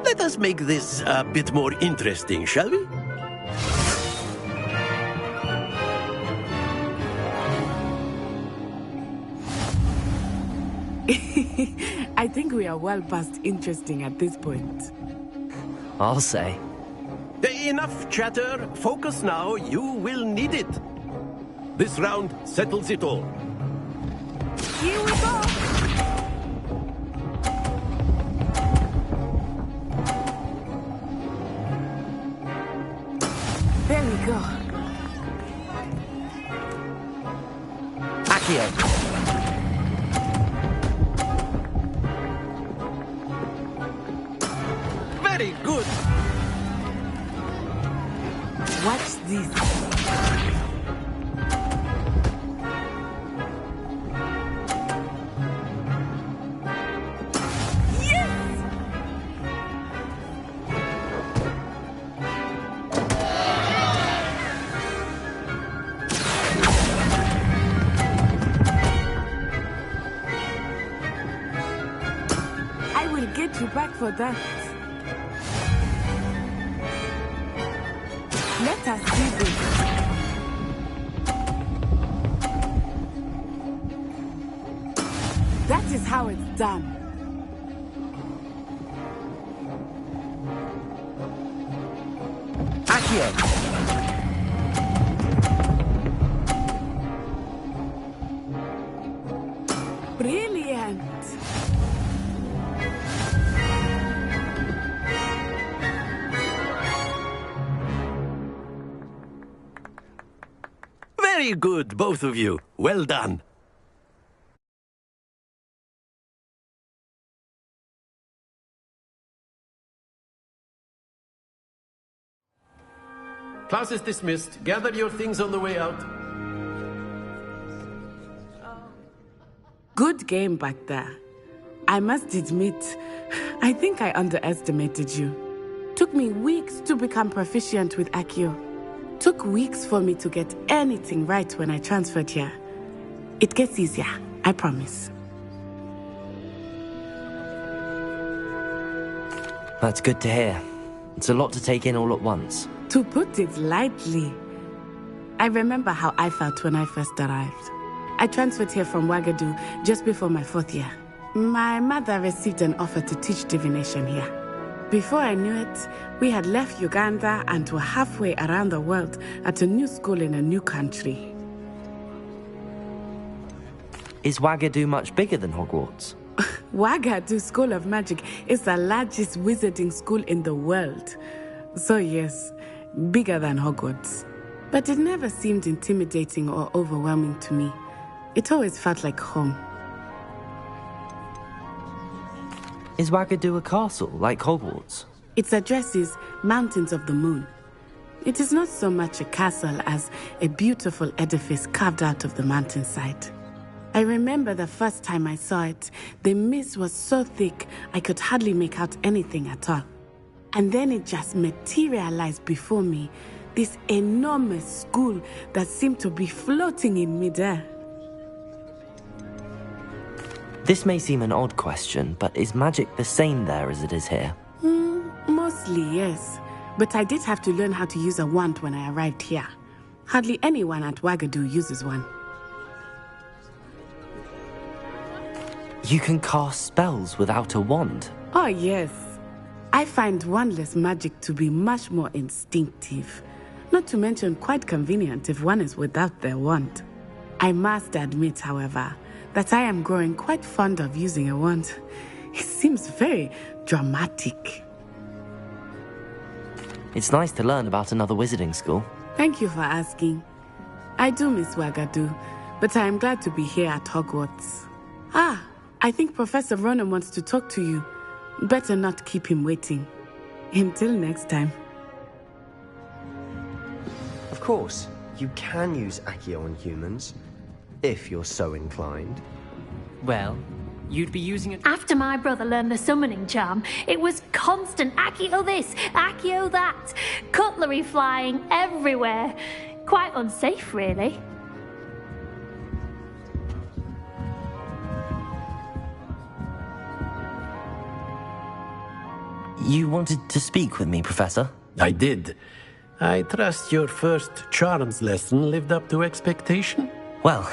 Let us make this a bit more interesting, shall we? I think we are well past interesting at this point. I'll say. Enough chatter. Focus now. You will need it. This round settles it all. Here we go. There we go. Accio! Very good. Watch this. Yes! I will get you back for that. Let us see this. That is how it's done. Accio! Brilliant. Very good, both of you. Well done. Class is dismissed. Gather your things on the way out. Good game back there. I must admit, I think I underestimated you. Took me weeks to become proficient with Accio. Took weeks for me to get anything right when I transferred here. It gets easier, I promise. That's good to hear. It's a lot to take in all at once. To put it lightly, I remember how I felt when I first arrived. I transferred here from Ouagadougou just before my 4th year. My mother received an offer to teach divination here. Before I knew it, we had left Uganda and were halfway around the world at a new school in a new country. Is Ouagadougou much bigger than Hogwarts? Ouagadougou School of Magic is the largest wizarding school in the world. So yes, bigger than Hogwarts. But it never seemed intimidating or overwhelming to me. It always felt like home. Is Ouagadougou a castle, like Hogwarts? Its address is Mountains of the Moon. It is not so much a castle as a beautiful edifice carved out of the mountainside. I remember the first time I saw it, the mist was so thick I could hardly make out anything at all. And then it just materialized before me, this enormous school that seemed to be floating in midair. This may seem an odd question, but is magic the same there as it is here? Mostly, yes. But I did have to learn how to use a wand when I arrived here. Hardly anyone at Ouagadougou uses one. You can cast spells without a wand? Oh, yes. I find wandless magic to be much more instinctive. Not to mention quite convenient if one is without their wand. I must admit, however, that I am growing quite fond of using a wand. It seems very dramatic. It's nice to learn about another wizarding school. Thank you for asking. I do miss Wagadu, but I am glad to be here at Hogwarts. Ah, I think Professor Ronan wants to talk to you. Better not keep him waiting. Until next time. Of course, you can use Accio on humans, if you're so inclined. Well, you'd be using it. After my brother learned the summoning charm, it was constant Accio this, Accio that, cutlery flying everywhere. Quite unsafe, really. You wanted to speak with me, Professor? I did. I trust your first charms lesson lived up to expectation? Well,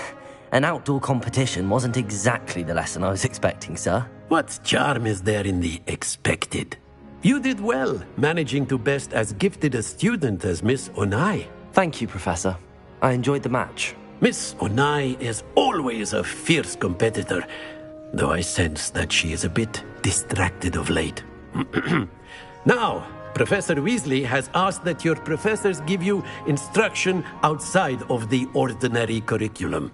an outdoor competition wasn't exactly the lesson I was expecting, sir. What charm is there in the expected? You did well, managing to best as gifted a student as Miss Onai. Thank you, Professor. I enjoyed the match. Miss Onai is always a fierce competitor, though I sense that she is a bit distracted of late. Now, Professor Weasley has asked that your professors give you instruction outside of the ordinary curriculum.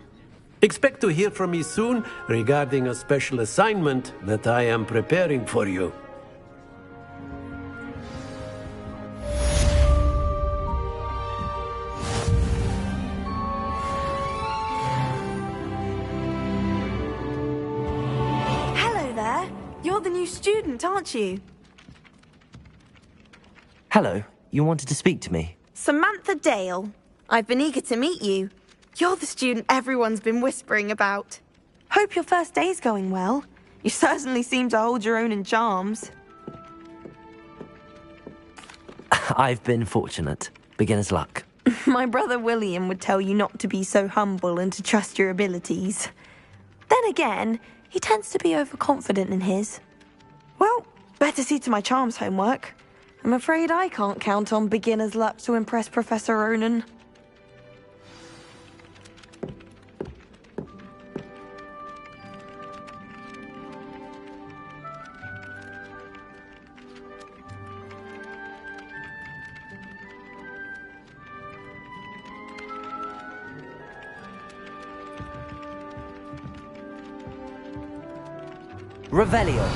Expect to hear from me soon regarding a special assignment that I am preparing for you. Hello there. You're the new student, aren't you? Hello. You wanted to speak to me? Samantha Dale. I've been eager to meet you. You're the student everyone's been whispering about. Hope your first day's going well. You certainly seem to hold your own in charms. I've been fortunate. Beginner's luck. My brother William would tell you not to be so humble and to trust your abilities. Then again, he tends to be overconfident in his. Well, better see to my charms homework. I'm afraid I can't count on beginner's luck to impress Professor Ronan. Revelio.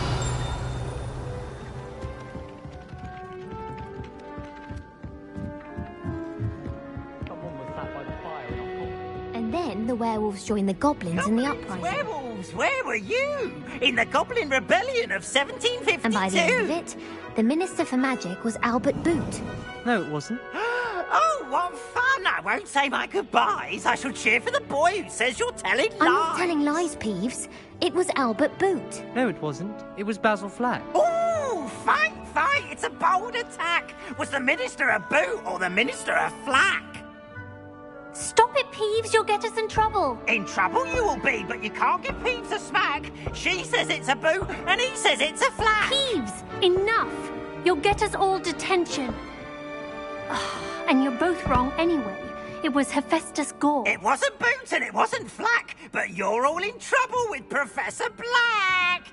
And then the werewolves joined the goblins in the uprising. Werewolves, where were you? In the Goblin Rebellion of 1752? And by the end of it, the Minister for Magic was Albert Boot. No, it wasn't. Oh, what fun! I won't say my goodbyes. I shall cheer for the boy who says you're telling lies. I'm not telling lies, Peeves. It was Albert Boot. No, it wasn't. It was Basil Flack. Ooh, fight! It's a bold attack. Was the Minister a boot or the Minister a flack? Stop it, Peeves. You'll get us in trouble. In trouble you will be, but you can't give Peeves a smack. She says it's a boot and he says it's a flack. Peeves, enough. You'll get us all detention. And you're both wrong anyway. It was Hephaestus Gore. It wasn't Boot and it wasn't Flack, but you're all in trouble with Professor Black.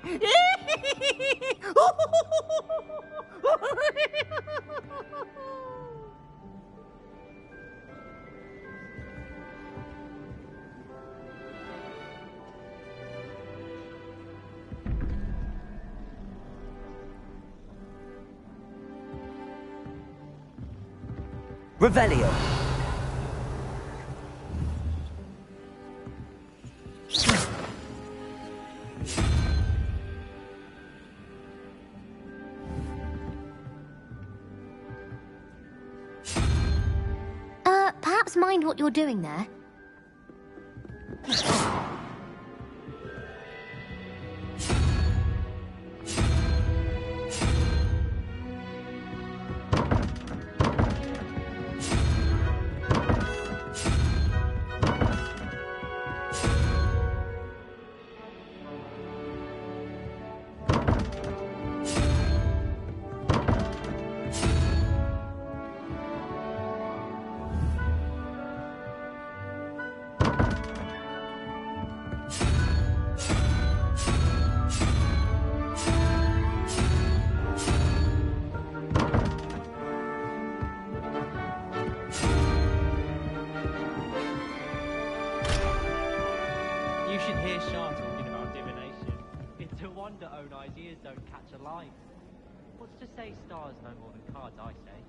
Revelio. Perhaps mind what you're doing there. You should hear Shah talking about divination. It's a wonder Onai's ears don't catch a light. What's to say stars no more than cards, I say?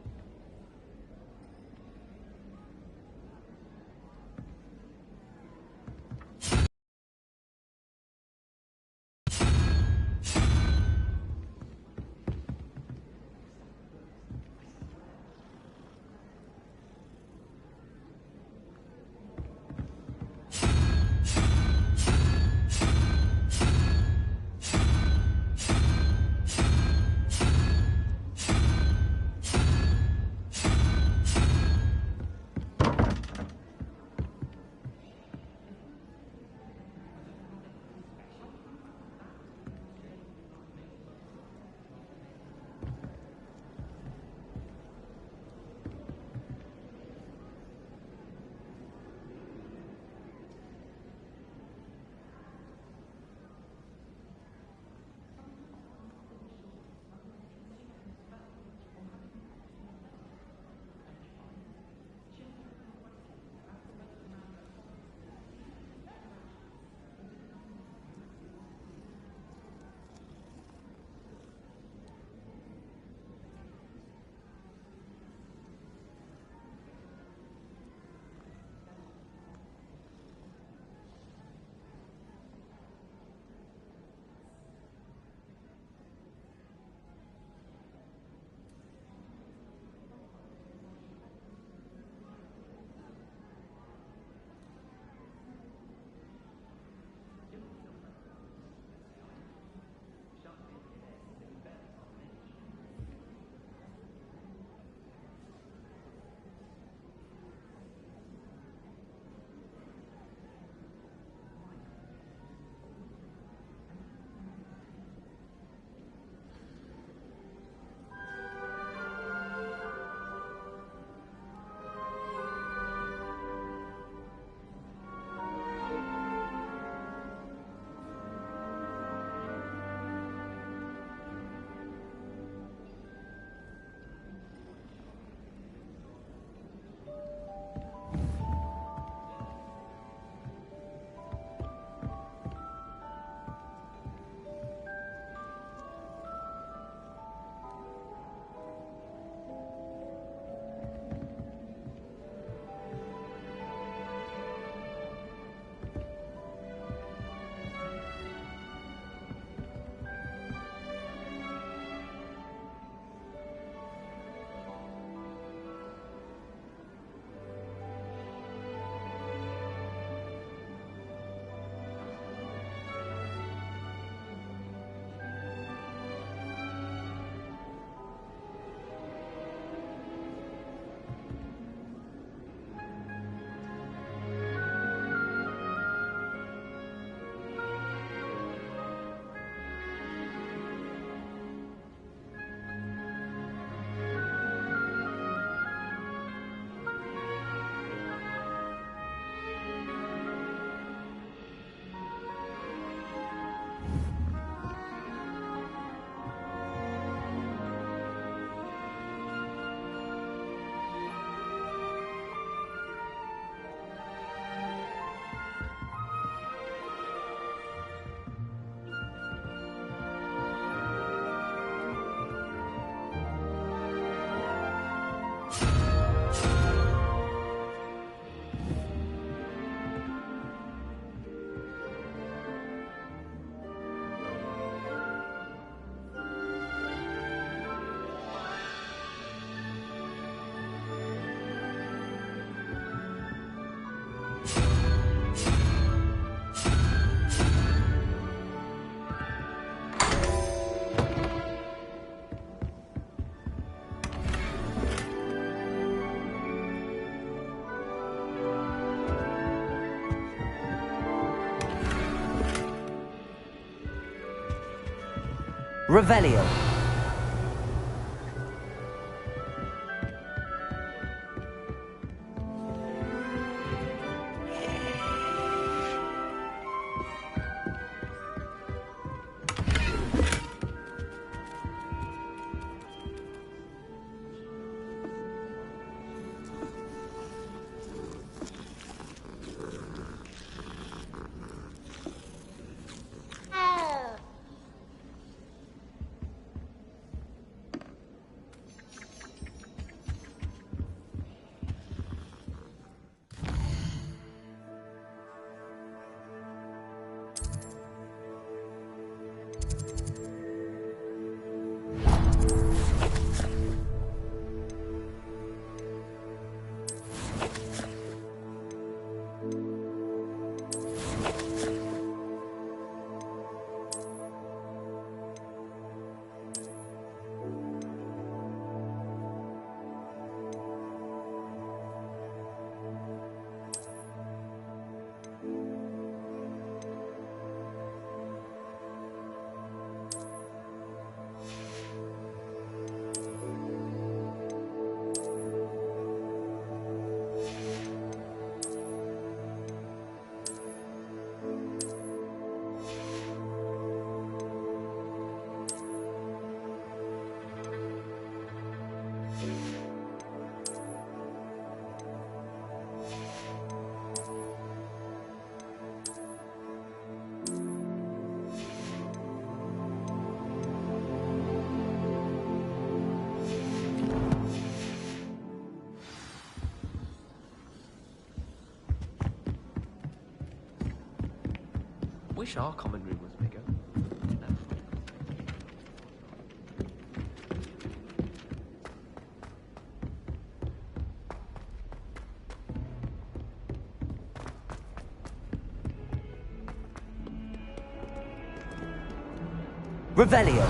Revelio. wish our common room was bigger. Revelio.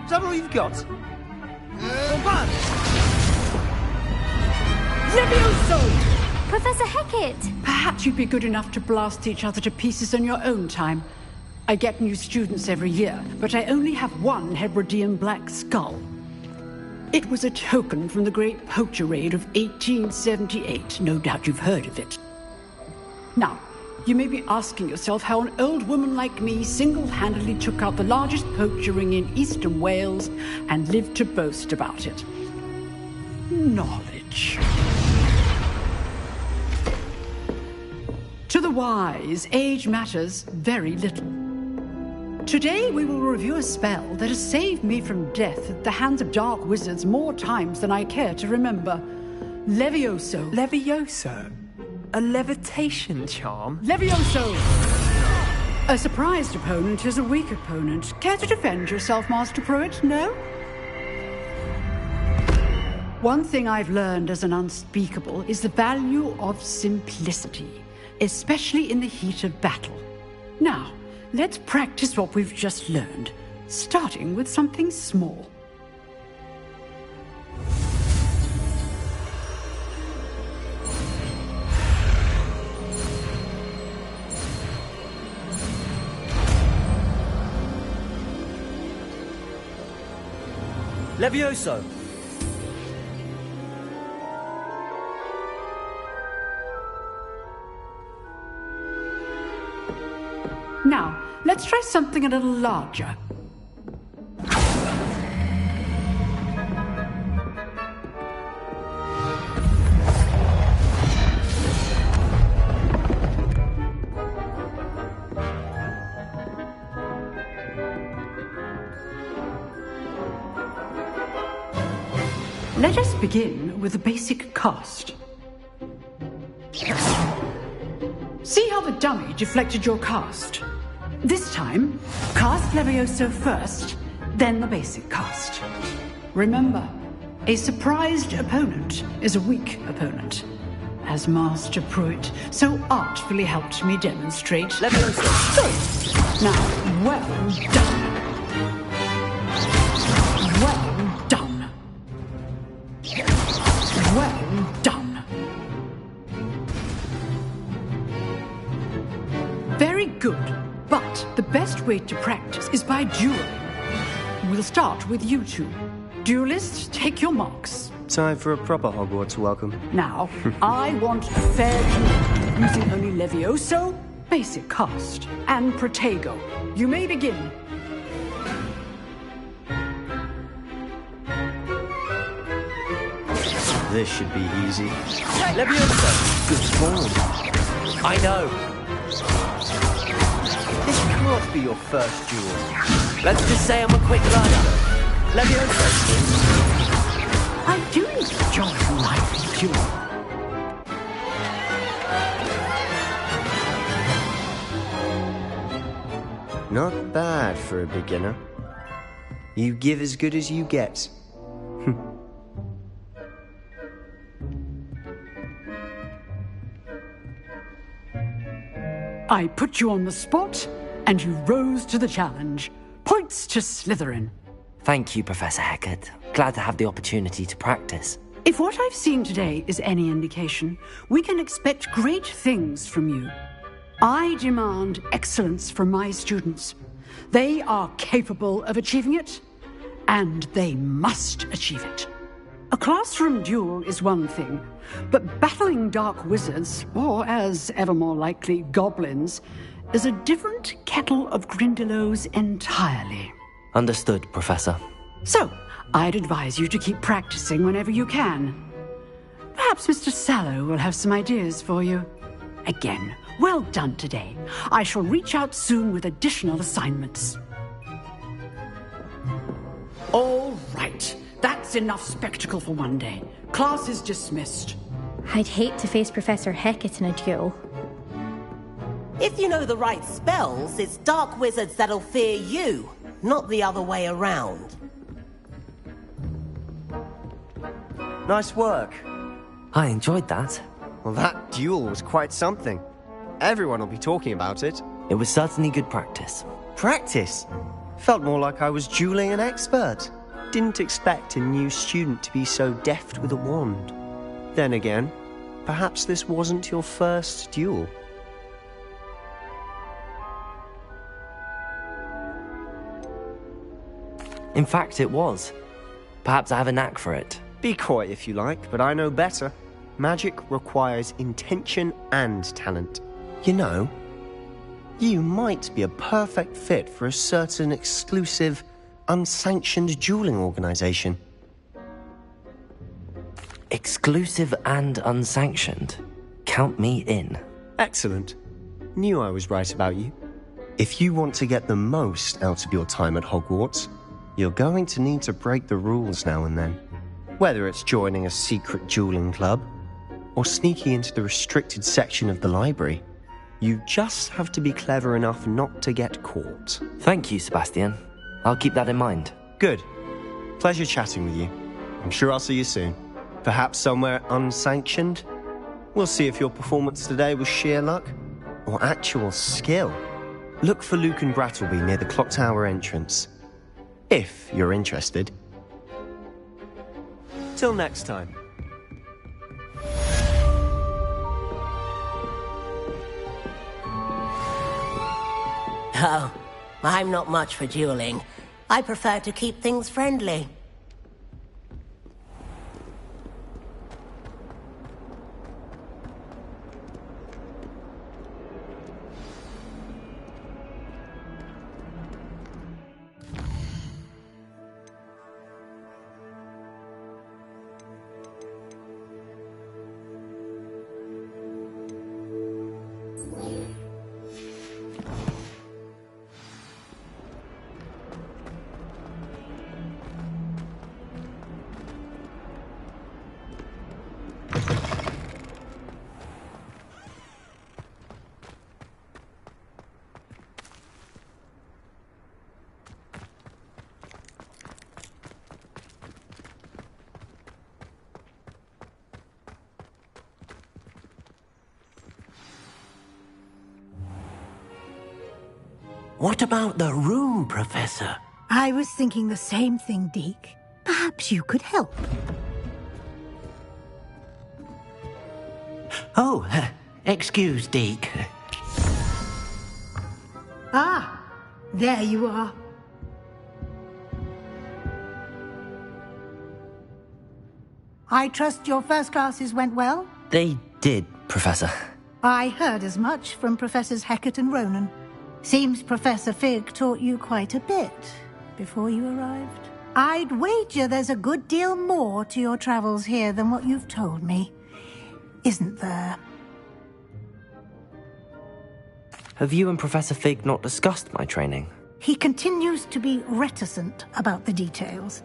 Is that all you've got? Levioso! Professor Hecat! Perhaps you'd be good enough to blast each other to pieces on your own time. I get new students every year, but I only have one Hebridean black skull. It was a token from the Great Poacher Raid of 1878. No doubt you've heard of it. Now, you may be asking yourself how an old woman like me single-handedly took out the largest poacher ring in eastern Wales and lived to boast about it. Knowledge. To the wise, age matters very little. Today we will review a spell that has saved me from death at the hands of dark wizards more times than I care to remember. Levioso. Levioso? A levitation charm? Levioso! A surprised opponent is a weak opponent. Care to defend yourself, Master Pruitt? No? One thing I've learned as an unspeakable is the value of simplicity, especially in the heat of battle. Now, let's practice what we've just learned, starting with something small. Levioso! Now, let's try something a little larger. Let us begin with the basic cast. See how the dummy deflected your cast? This time, cast Levioso first, then the basic cast. Remember, a surprised opponent is a weak opponent, as Master Pruitt so artfully helped me demonstrate. Levioso! So, now, well done. Well done. Well done. Very good. But the best way to practice is by dueling. We'll start with you two. Duelists, take your marks. Time for a proper Hogwarts welcome. Now, I want a fair duel, using only Levioso, basic cast, and Protego. You may begin. This should be easy. Levioso! Good form. I know. This can't be your first duel. Let's just say I'm a quick learner. Levioso! I do enjoy a lively duel. Not bad for a beginner. You give as good as you get. I put you on the spot, and you rose to the challenge. Points to Slytherin. Thank you, Professor Hecat. Glad to have the opportunity to practice. If what I've seen today is any indication, we can expect great things from you. I demand excellence from my students. They are capable of achieving it, and they must achieve it. A classroom duel is one thing, but battling dark wizards, or as ever more likely, goblins, is a different kettle of Grindylows entirely. Understood, Professor. So, I'd advise you to keep practicing whenever you can. Perhaps Mr. Sallow will have some ideas for you. Again, well done today. I shall reach out soon with additional assignments. All right. That's enough spectacle for one day. Class is dismissed. I'd hate to face Professor Hecat in a duel. If you know the right spells, it's dark wizards that'll fear you, not the other way around. Nice work. I enjoyed that. Well, that duel was quite something. Everyone will be talking about it. It was certainly good practice. Practice? Felt more like I was dueling an expert. Didn't expect a new student to be so deft with a wand. Then again, perhaps this wasn't your first duel. In fact, it was. Perhaps I have a knack for it. Be coy if you like, but I know better. Magic requires intention and talent. You know, you might be a perfect fit for a certain exclusive, unsanctioned dueling organization. Exclusive and unsanctioned? Count me in. Excellent. Knew I was right about you. If you want to get the most out of your time at Hogwarts, you're going to need to break the rules now and then. Whether it's joining a secret dueling club, or sneaking into the restricted section of the library, you just have to be clever enough not to get caught. Thank you, Sebastian. I'll keep that in mind. Good. Pleasure chatting with you. I'm sure I'll see you soon. Perhaps somewhere unsanctioned? We'll see if your performance today was sheer luck, or actual skill. Look for Luke and Brattleby near the clock tower entrance. If you're interested. Till next time. Oh, I'm not much for dueling. I prefer to keep things friendly. What about the room, Professor? I was thinking the same thing, Deke. Perhaps you could help. Oh, excuse, Deke. Ah, there you are. I trust your first classes went well? They did, Professor. I heard as much from Professors Hecat and Ronan. Seems Professor Fig taught you quite a bit before you arrived. I'd wager there's a good deal more to your travels here than what you've told me. Isn't there? Have you and Professor Fig not discussed my training? He continues to be reticent about the details,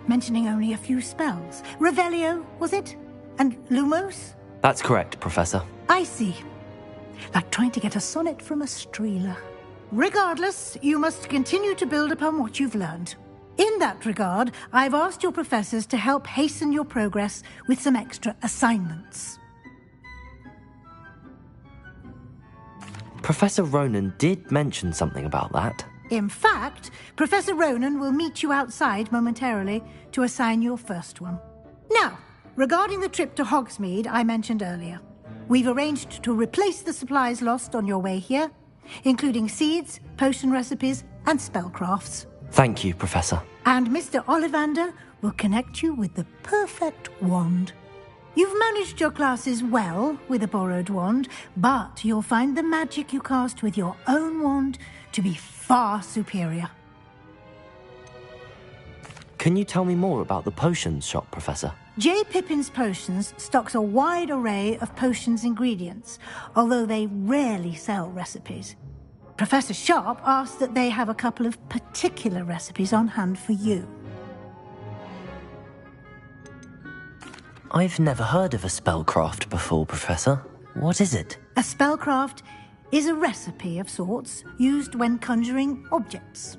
mentioning only a few spells. Revelio, was it? And Lumos? That's correct, Professor. I see. Like trying to get a sonnet from a streeler. Regardless, you must continue to build upon what you've learned. In that regard, I've asked your professors to help hasten your progress with some extra assignments. Professor Ronan did mention something about that. In fact, Professor Ronan will meet you outside momentarily to assign your first one. Now, regarding the trip to Hogsmeade I mentioned earlier, we've arranged to replace the supplies lost on your way here, including seeds, potion recipes, and spellcrafts. Thank you, Professor. And Mr. Ollivander will connect you with the perfect wand. You've managed your classes well with a borrowed wand, but you'll find the magic you cast with your own wand to be far superior. Can you tell me more about the potions shop, Professor? J. Pippin's Potions stocks a wide array of potions ingredients, although they rarely sell recipes. Professor Sharp asked that they have a couple of particular recipes on hand for you. I've never heard of a spellcraft before, Professor. What is it? A spellcraft is a recipe of sorts used when conjuring objects.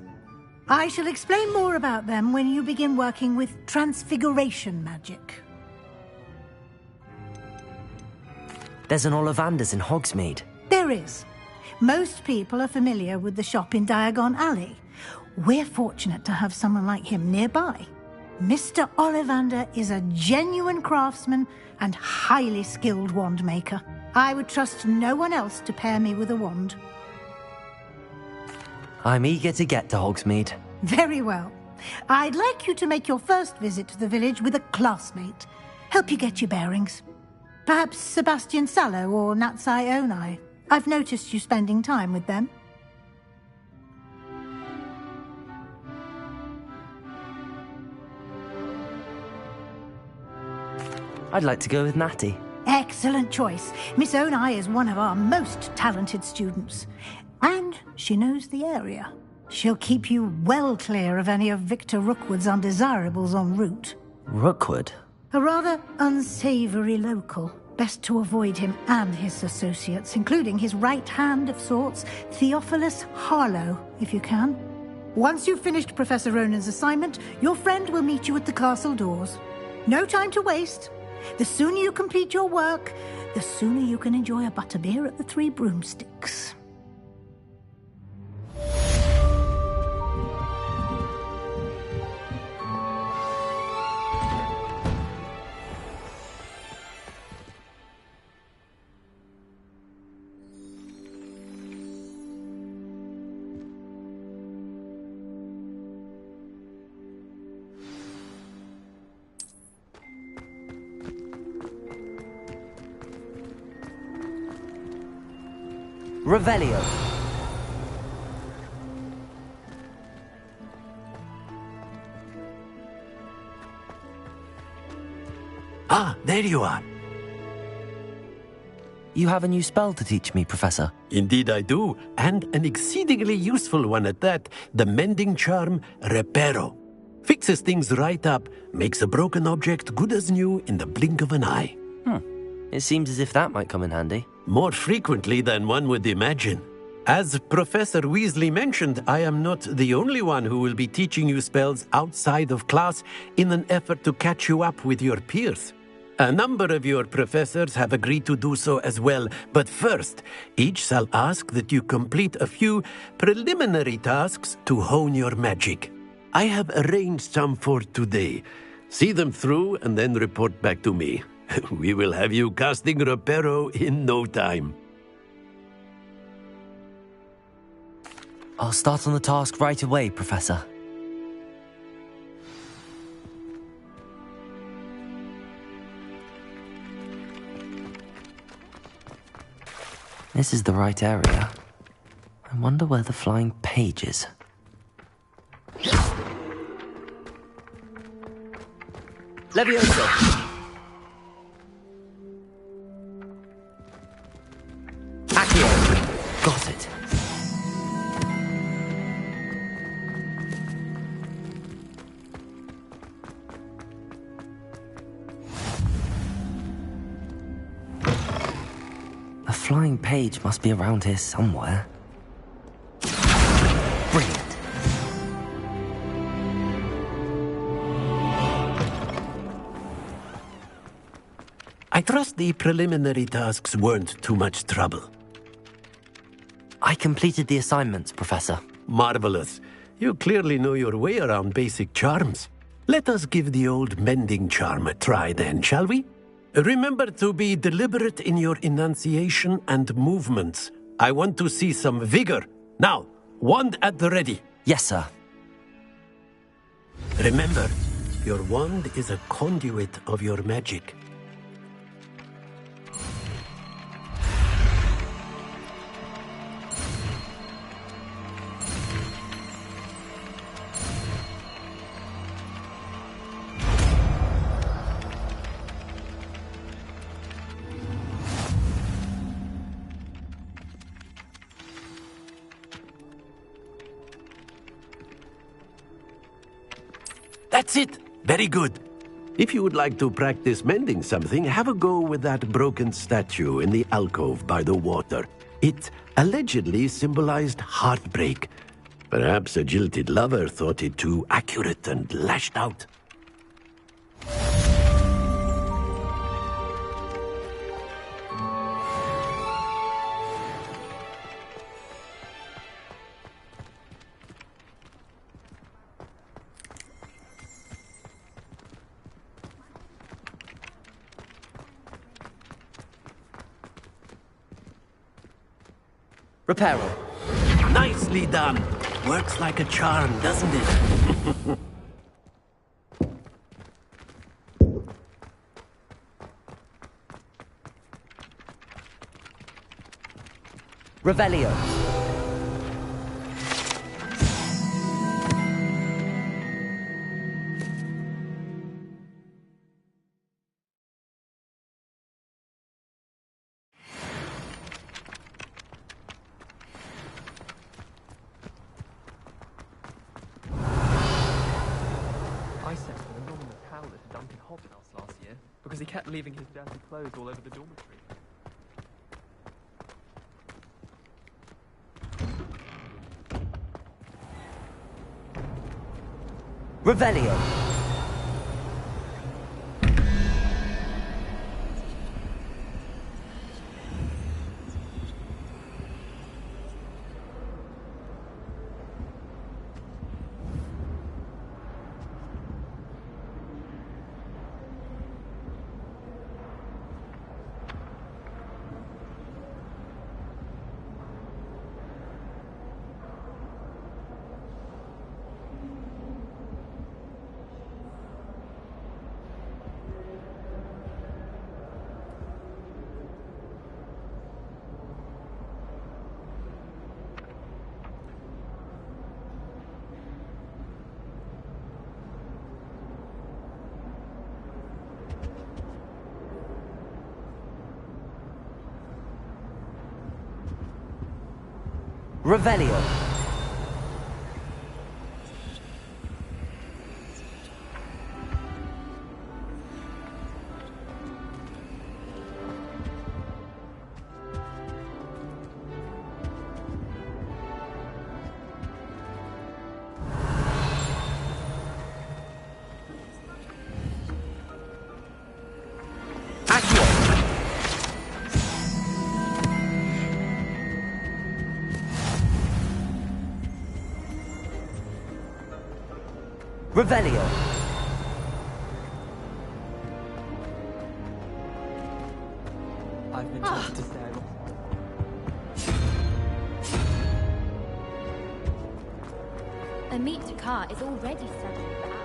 I shall explain more about them when you begin working with transfiguration magic. There's an Ollivander's in Hogsmeade. There is. Most people are familiar with the shop in Diagon Alley. We're fortunate to have someone like him nearby. Mr. Ollivander is a genuine craftsman and highly skilled wand maker. I would trust no one else to pair me with a wand. I'm eager to get to Hogsmeade. Very well. I'd like you to make your first visit to the village with a classmate. Help you get your bearings. Perhaps Sebastian Sallow or Natsai Onai. I've noticed you spending time with them. I'd like to go with Natty. Excellent choice. Miss Onai is one of our most talented students. And she knows the area. She'll keep you well clear of any of Victor Rookwood's undesirables en route. Rookwood? A rather unsavory local. Best to avoid him and his associates, including his right hand of sorts, Theophilus Harlow, if you can. Once you've finished Professor Ronan's assignment, your friend will meet you at the castle doors. No time to waste. The sooner you complete your work, the sooner you can enjoy a butterbeer at the Three Broomsticks. Revelio. Ah, there you are. You have a new spell to teach me, Professor. Indeed I do, and an exceedingly useful one at that. The mending charm, Reparo. Fixes things right up, makes a broken object good as new in the blink of an eye. It seems as if that might come in handy. More frequently than one would imagine. As Professor Weasley mentioned, I am not the only one who will be teaching you spells outside of class in an effort to catch you up with your peers. A number of your professors have agreed to do so as well, but first, each shall ask that you complete a few preliminary tasks to hone your magic. I have arranged some for today. See them through and then report back to me. We will have you casting Reparo in no time. I'll start on the task right away, Professor. This is the right area. I wonder where the flying page is. Levioso! Accio! Got it. The flying page must be around here somewhere. Brilliant. I trust the preliminary tasks weren't too much trouble. I completed the assignments, Professor. Marvelous. You clearly know your way around basic charms. Let us give the old mending charm a try then, shall we? Remember to be deliberate in your enunciation and movements. I want to see some vigor. Now, wand at the ready. Yes, sir. Remember, your wand is a conduit of your magic. That's it! Very good. If you would like to practice mending something, have a go with that broken statue in the alcove by the water. It allegedly symbolized heartbreak. Perhaps a jilted lover thought it too accurate and lashed out. Reparo. Nicely done. Works like a charm, doesn't it? Revelio. I sent an anonymous howler to Duncan Hobbs' house last year because he kept leaving his dirty clothes all over the dormitory. Revelio. Revelio. Revelio. I've been told to say A meet to car is already selling for hours.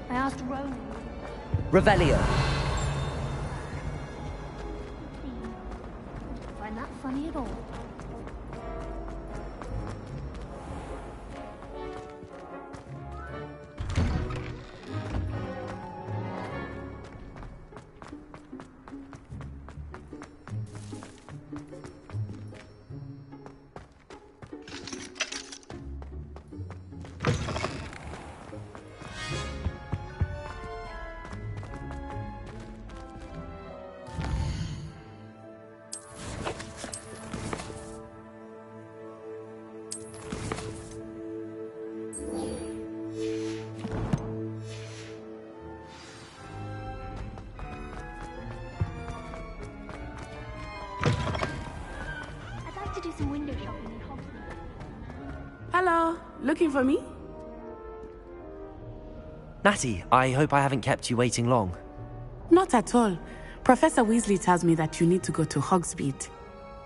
I asked Ronan. Revelio. Find that funny at all? shopping in Hogwarts. Hello, looking for me? Natty, I hope I haven't kept you waiting long. Not at all. Professor Weasley tells me that you need to go to Hogsmeade.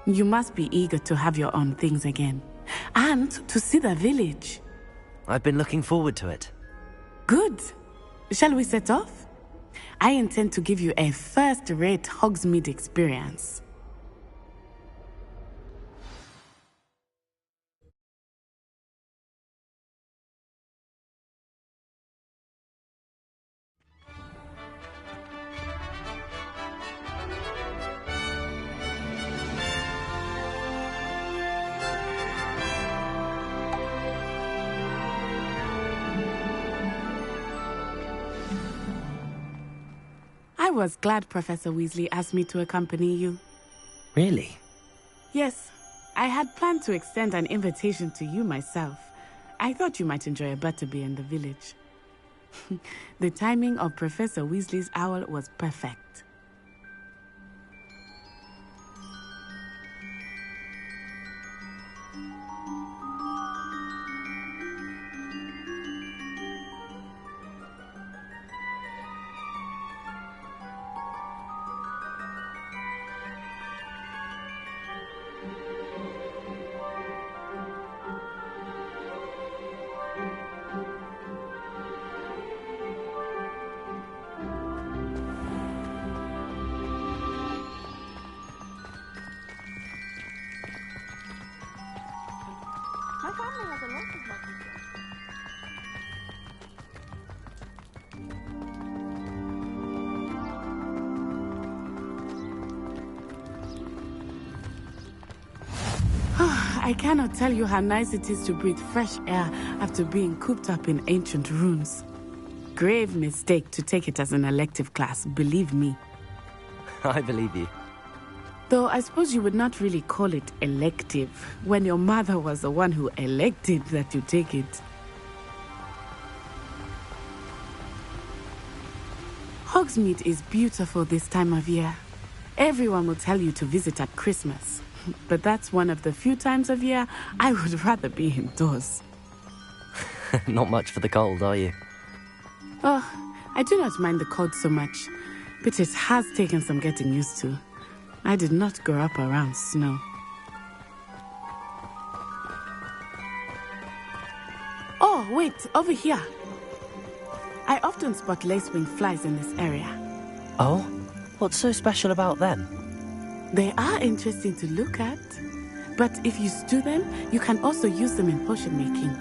You must be eager to have your own things again. And to see the village. I've been looking forward to it. Good. Shall we set off? I intend to give you a first-rate Hogsmeade experience. I was glad Professor Weasley asked me to accompany you. Really? Yes, I had planned to extend an invitation to you myself. I thought you might enjoy a butterbeer in the village. The timing of Professor Weasley's owl was perfect. My family has a lot of lovely things. I cannot tell you how nice it is to breathe fresh air after being cooped up in ancient ruins. Grave mistake to take it as an elective class, believe me. I believe you. Though I suppose you would not really call it elective when your mother was the one who elected that you take it. Hogsmeade is beautiful this time of year. Everyone will tell you to visit at Christmas. But that's one of the few times of year I would rather be indoors. Not much for the cold, are you? Oh, I do not mind the cold so much, but it has taken some getting used to. I did not grow up around snow. Oh, wait, over here. I often spot lacewing flies in this area. Oh? What's so special about them? They are interesting to look at, but if you stew them, you can also use them in potion making.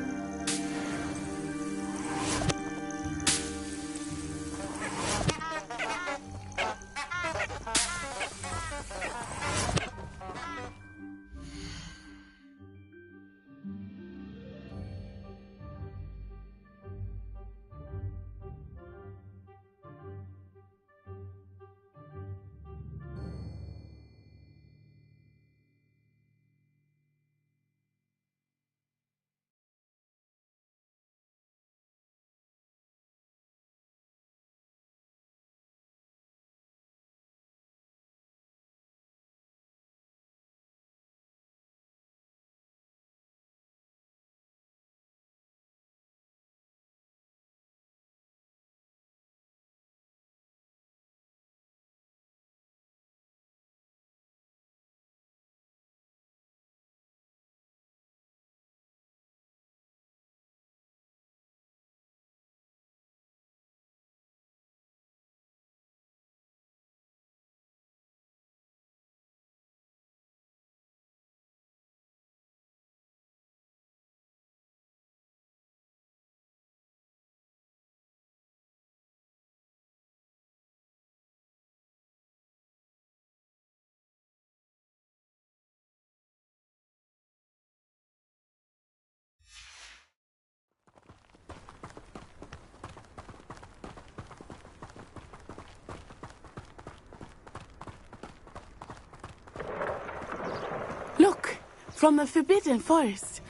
Look, from the Forbidden Forest.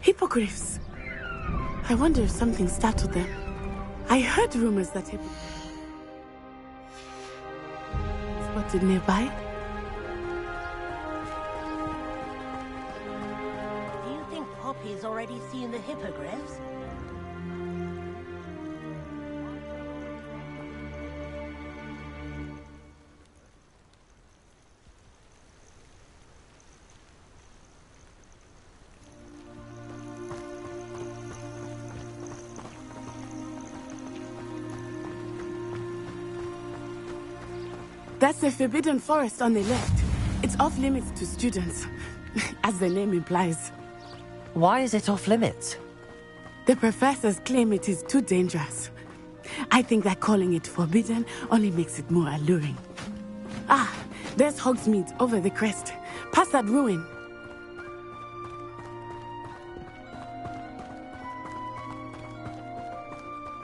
Hippogriffs. I wonder if something startled them. I heard rumors that spotted nearby. the hippogriffs? That's the Forbidden Forest on the left. It's off limits to students, as the name implies. Why is it off limits? The professors claim it is too dangerous. I think that calling it forbidden only makes it more alluring. Ah, there's Hogsmeade over the crest, past that ruin.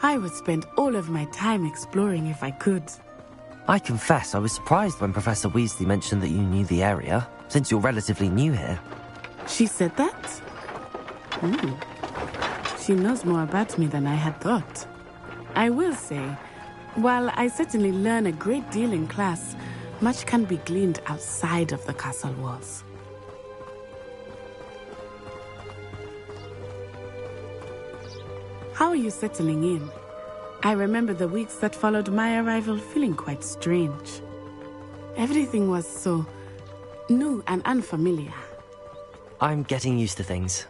I would spend all of my time exploring if I could. I confess I was surprised when Professor Weasley mentioned that you knew the area, since you're relatively new here. She said that? She knows more about me than I had thought. I will say, while I certainly learn a great deal in class, much can be gleaned outside of the castle walls. How are you settling in? I remember the weeks that followed my arrival feeling quite strange. Everything was so new and unfamiliar. I'm getting used to things.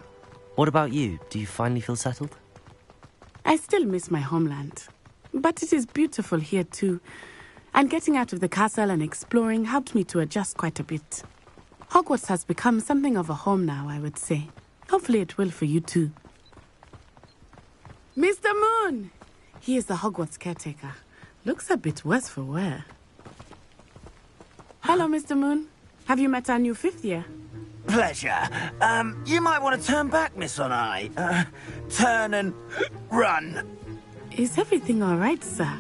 What about you? Do you finally feel settled? I still miss my homeland, but it is beautiful here too. And getting out of the castle and exploring helped me to adjust quite a bit. Hogwarts has become something of a home now, I would say. Hopefully it will for you too. Mr. Moon! He is the Hogwarts caretaker. Looks a bit worse for wear. Hello, Mr. Moon. Have you met our new fifth year? Pleasure. You might want to turn back, Miss Onai. Turn and run. Is everything all right, sir?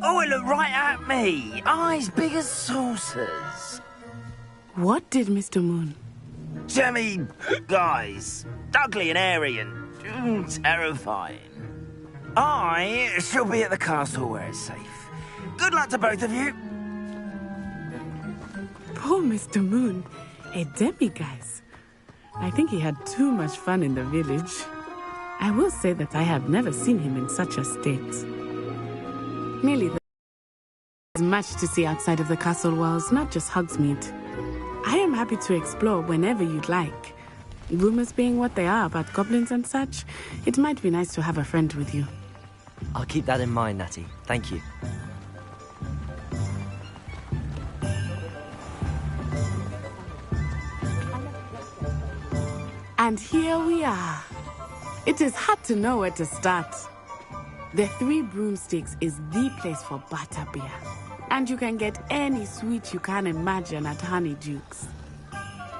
Oh, it looked right at me. Eyes big as saucers. What did Mr. Moon? Jemmy guys. Ugly and airy and terrifying. I shall be at the castle where it's safe. Good luck to both of you. Poor Mr. Moon. A demiguise. I think he had too much fun in the village. I will say that I have never seen him in such a state. Merely there's much to see outside of the castle walls, not just Hogsmeade. I am happy to explore whenever you'd like. Rumors being what they are about goblins and such, it might be nice to have a friend with you. I'll keep that in mind, Natty. Thank you. And here we are. It is hard to know where to start. The Three Broomsticks is the place for butterbeer. And you can get any sweet you can imagine at Honeydukes.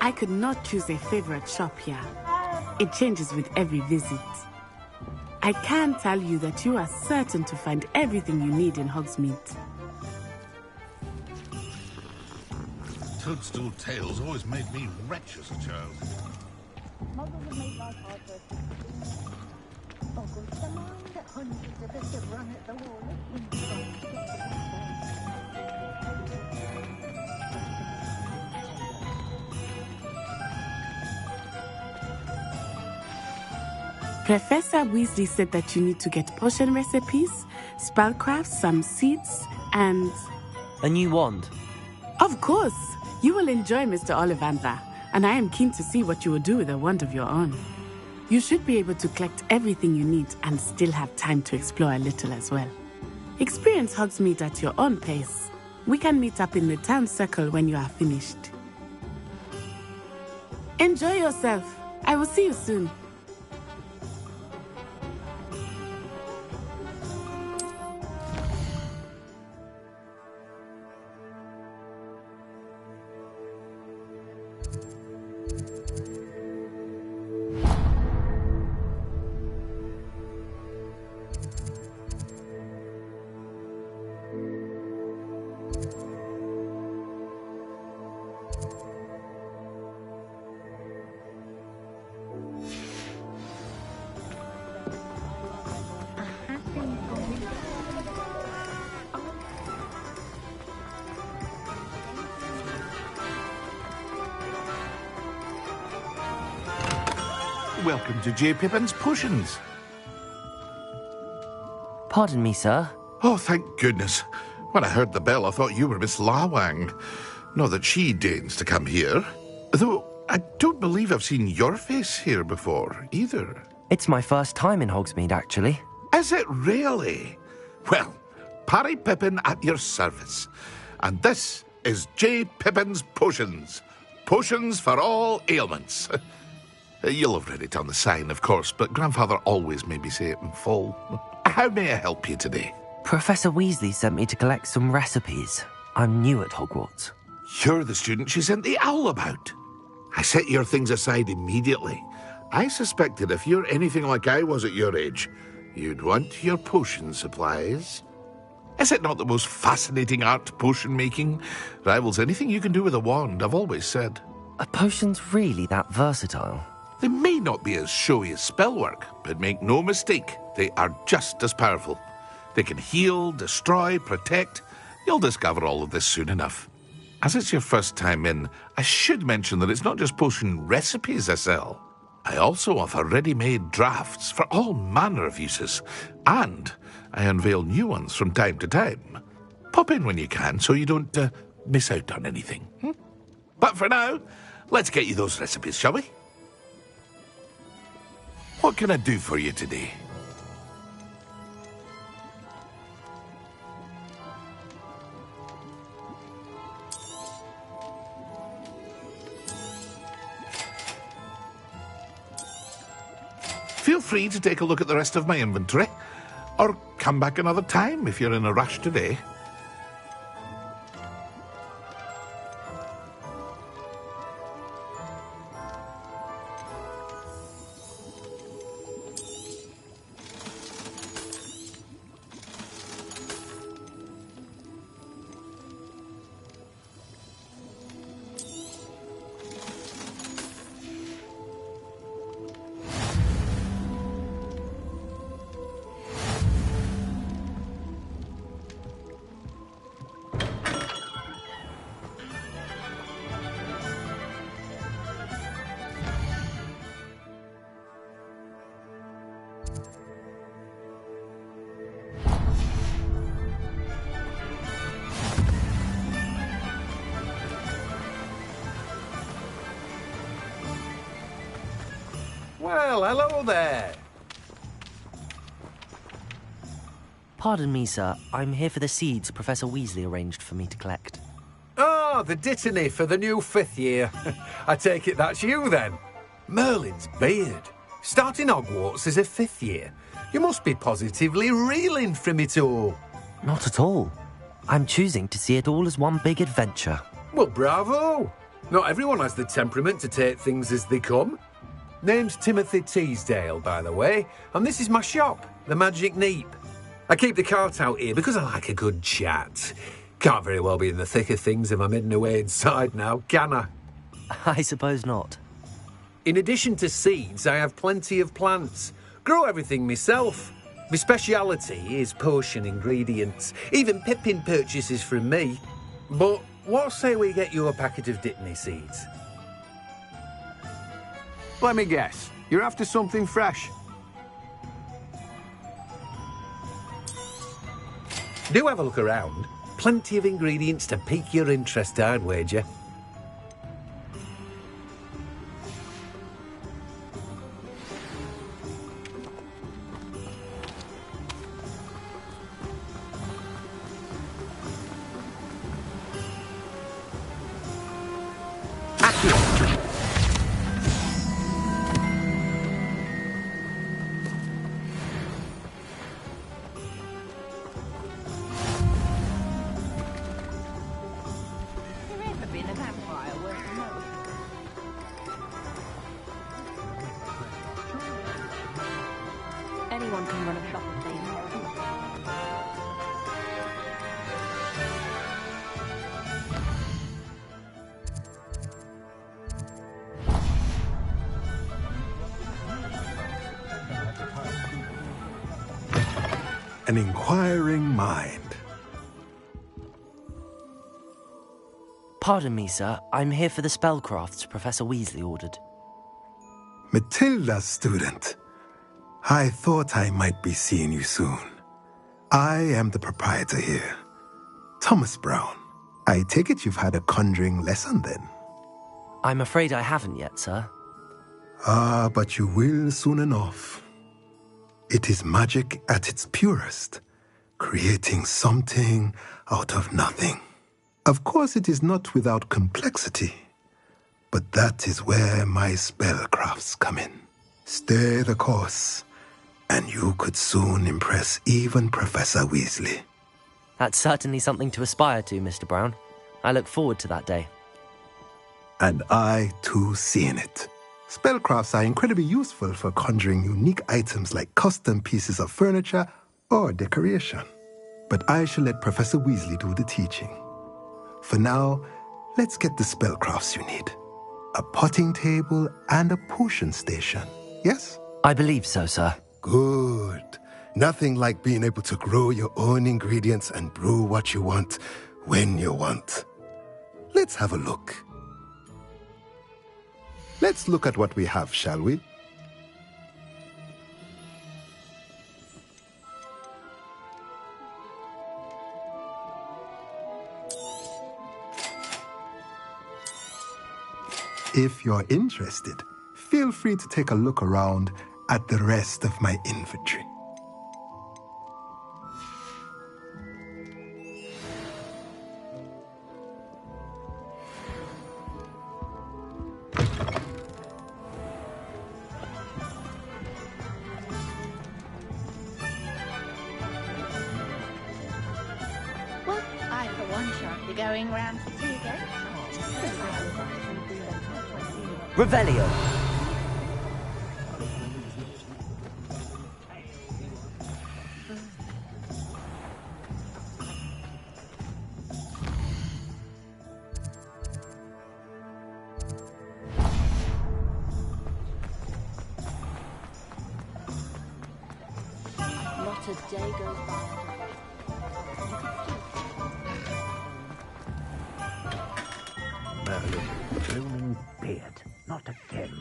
I could not choose a favorite shop here. It changes with every visit. I can tell you that you are certain to find everything you need in Hogsmeade. Toadstool tales always made me wretched as a child. Mother would make life hard for us. Oh, good, the man that hundreds of us have run at the wall of insult. Professor Weasley said that you need to get potion recipes, spellcrafts, some seeds, and... a new wand? Of course! You will enjoy Mr. Ollivander, and I am keen to see what you will do with a wand of your own. You should be able to collect everything you need and still have time to explore a little as well. Experience Hogsmeade at your own pace. We can meet up in the town circle when you are finished. Enjoy yourself. I will see you soon. welcome to J. Pippin's Potions. Pardon me, sir. Oh, thank goodness. When I heard the bell, I thought you were Miss Lawang. Not that she deigns to come here. Though, I don't believe I've seen your face here before, either. It's my first time in Hogsmeade, actually. Is it really? Well, Parry Pippin at your service. And this is J. Pippin's Potions. Potions for all ailments. You'll have read it on the sign, of course, but Grandfather always made me say it in full. How may I help you today? Professor Weasley sent me to collect some recipes. I'm new at Hogwarts. You're the student she sent the owl about. I set your things aside immediately. I suspected if you're anything like I was at your age, you'd want your potion supplies. Is it not the most fascinating art, potion making? Rivals anything you can do with a wand, I've always said. Are potions really that versatile? They may not be as showy as spellwork, but make no mistake, they are just as powerful. They can heal, destroy, protect. You'll discover all of this soon enough. As it's your first time in, I should mention that it's not just potion recipes I sell. I also offer ready-made drafts for all manner of uses, and I unveil new ones from time to time. Pop in when you can so you don't miss out on anything. But for now, let's get you those recipes, shall we? What can I do for you today? Feel free to take a look at the rest of my inventory, or come back another time if you're in a rush today. Well, hello there. Pardon me, sir. I'm here for the seeds Professor Weasley arranged for me to collect. Oh, the dittany for the new 5th year. I take it that's you, then. Merlin's beard. Starting Hogwarts as a 5th year. You must be positively reeling from it all. Not at all. I'm choosing to see it all as one big adventure. Well, bravo. Not everyone has the temperament to take things as they come. Name's Timothy Teasdale, by the way, and this is my shop, the Magic Neep. I keep the cart out here because I like a good chat. Can't very well be in the thick of things if I'm hidden away inside now, can I? I suppose not. In addition to seeds, I have plenty of plants. Grow everything myself. My speciality is potion ingredients. Even Pippin purchases from me. But what say we get you a packet of Dittany seeds? Let me guess. You're after something fresh. Do have a look around. Plenty of ingredients to pique your interest, I'd wager. Anyone can run a shop if they know. An inquiring mind. Pardon me, sir. I'm here for the spellcrafts Professor Weasley ordered. Matilda's student. I thought I might be seeing you soon. I am the proprietor here, Thomas Brown. I take it you've had a conjuring lesson then? I'm afraid I haven't yet, sir. Ah, but you will soon enough. It is magic at its purest, creating something out of nothing. Of course, it is not without complexity, but that is where my spellcrafts come in. Stay the course, and you could soon impress even Professor Weasley. That's certainly something to aspire to, Mr. Brown. I look forward to that day. And I, too, see in it. Spellcrafts are incredibly useful for conjuring unique items like custom pieces of furniture or decoration. But I shall let Professor Weasley do the teaching. For now, let's get the spellcrafts you need. A potting table and a potion station, yes? I believe so, sir. Good. Nothing like being able to grow your own ingredients and brew what you want when you want. Let's have a look. Let's look at what we have, shall we? If you're interested, feel free to take a look around at the rest of my inventory. Well, I for one shan't be going round for tea again. Revelio. Not a day goes by. Merlin, blooming beard, not again.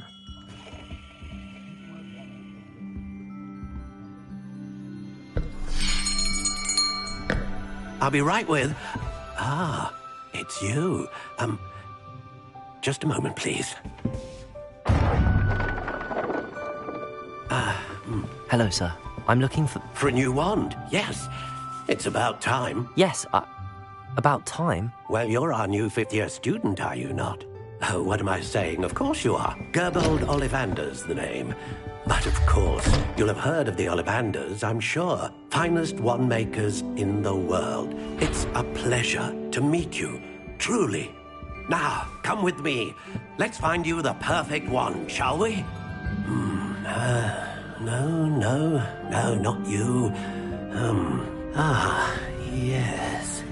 I'll be right with... Ah, it's you. Just a moment, please. Hello, sir. I'm looking for... For a new wand, yes. It's about time. Yes, about time? Well, you're our new fifth-year student, are you not? Oh, what am I saying? Of course you are. Gerbold Ollivander's the name. But of course, you'll have heard of the Ollivanders, I'm sure. Finest wand makers in the world. It's a pleasure to meet you, truly. Now, come with me. Let's find you the perfect wand, shall we? No, not you. Yes.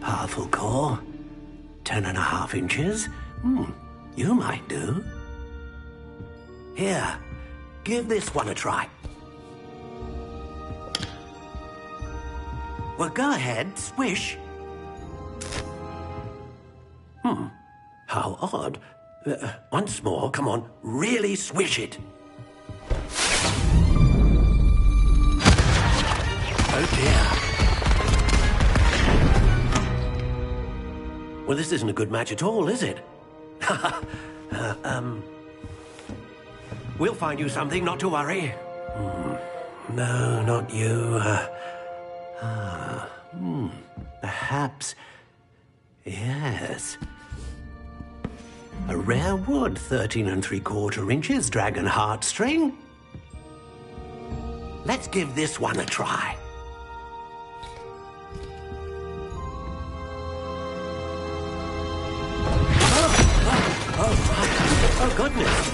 Powerful core. 10.5 inches. You might do. Here, give this one a try. Well, go ahead, swish. How odd. Once more, come on, really swish it. Oh dear. Well, this isn't a good match at all, is it? We'll find you something, not to worry. No, not you. Perhaps. Yes. A rare wood, 13 3/4 inches, dragon heartstring. Let's give this one a try. Oh, goodness.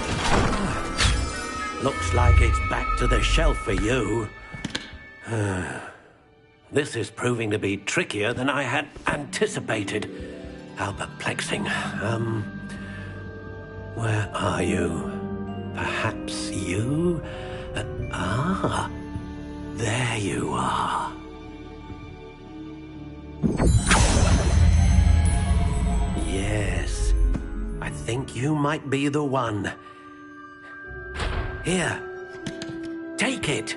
Looks like it's back to the shelf for you. This is proving to be trickier than I had anticipated. How perplexing. Where are you? Perhaps you? There you are. Yes. I think you might be the one. Here, take it.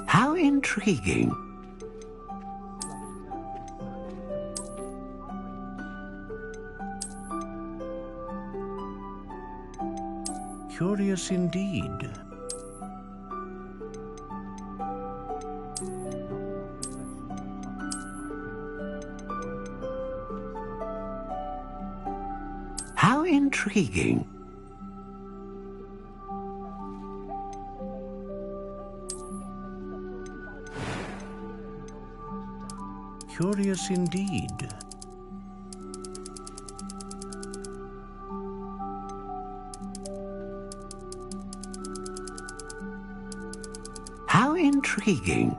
How intriguing. Curious indeed. How intriguing. Curious indeed. How intriguing.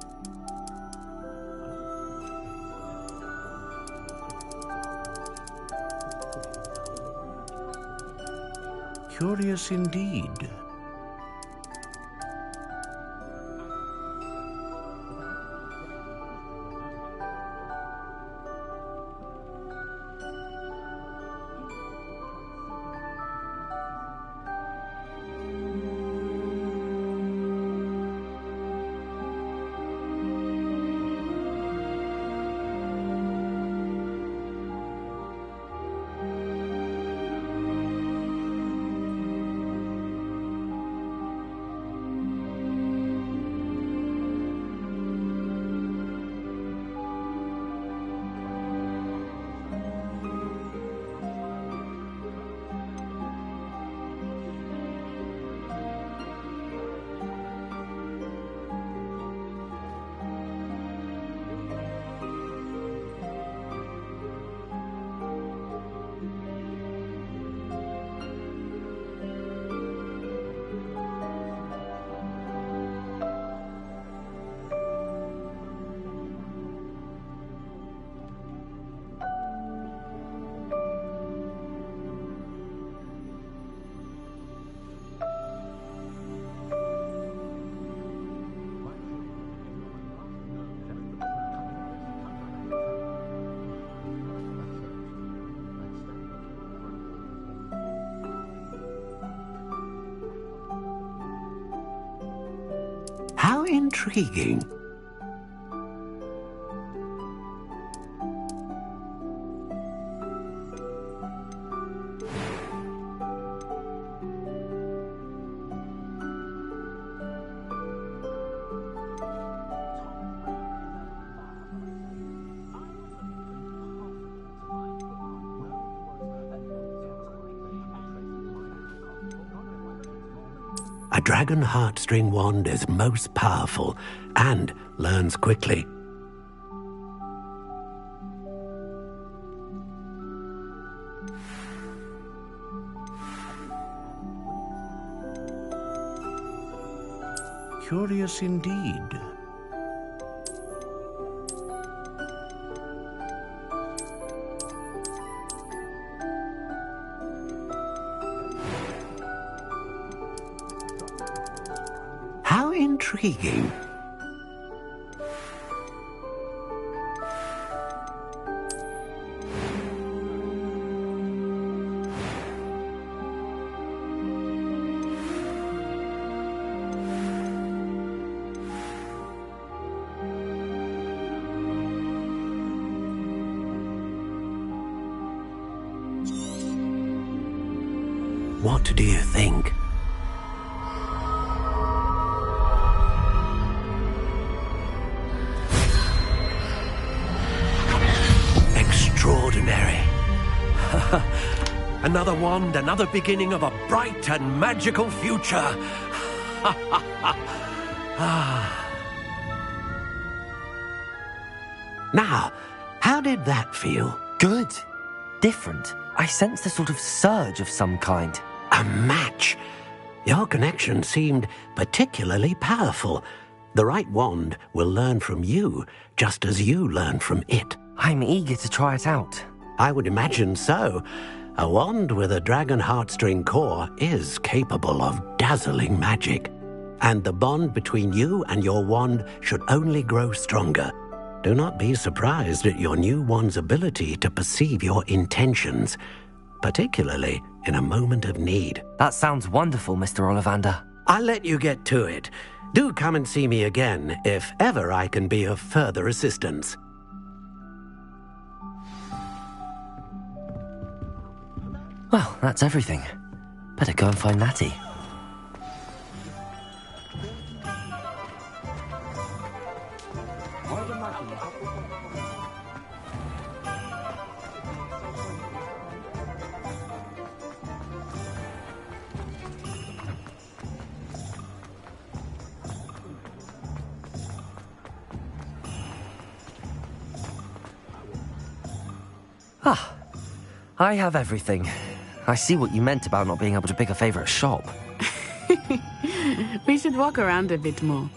Curious indeed. How intriguing. A dragon heartstring wand is most powerful and learns quickly. Curious indeed. How intriguing. What do you think? Extraordinary. Another wand, another beginning of a bright and magical future. Now, how did that feel? Good. Different. I sensed a sort of surge of some kind. A match. Your connection seemed particularly powerful. The right wand will learn from you, just as you learn from it. I'm eager to try it out. I would imagine so. A wand with a dragon heartstring core is capable of dazzling magic. And the bond between you and your wand should only grow stronger. Do not be surprised at your new wand's ability to perceive your intentions, particularly in a moment of need. That sounds wonderful, Mr. Ollivander. I'll let you get to it. Do come and see me again if ever I can be of further assistance. Well, that's everything. Better go and find Natty. Ah, I have everything. I see what you meant about not being able to pick a favorite shop. We should walk around a bit more.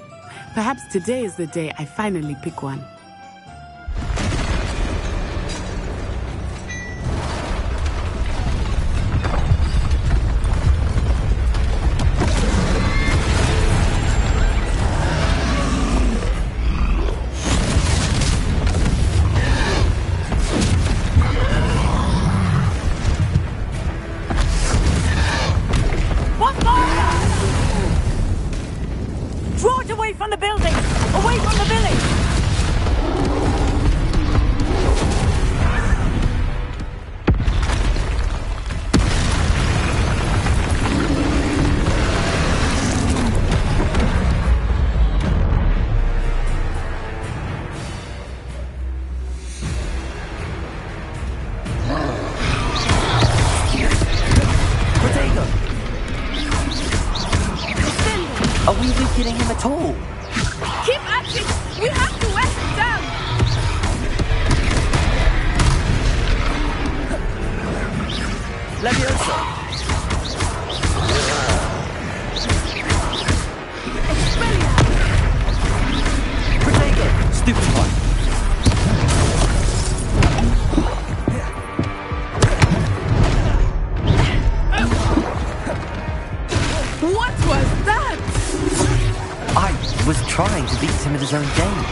Perhaps today is the day I finally pick one. Are we weakening him at all? Keep at it! We have to wear him down! Leviosa! Protego! Stupid one! What was that? I was trying to beat him at his own game.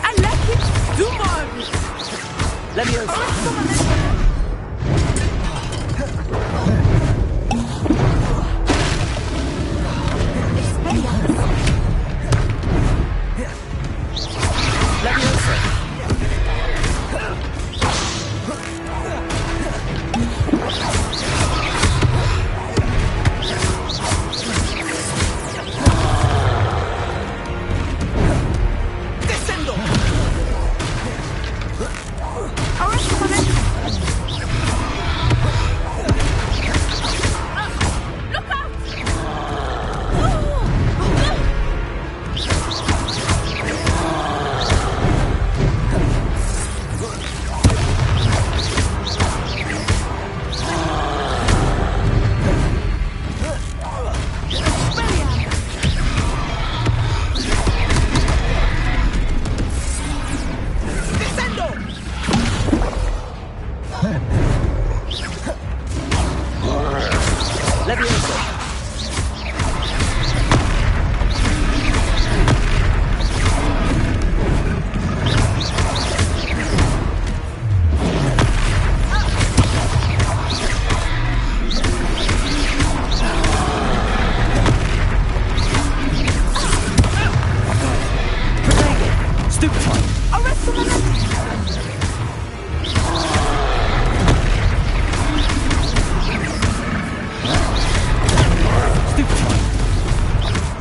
I let him do more! Leviosa!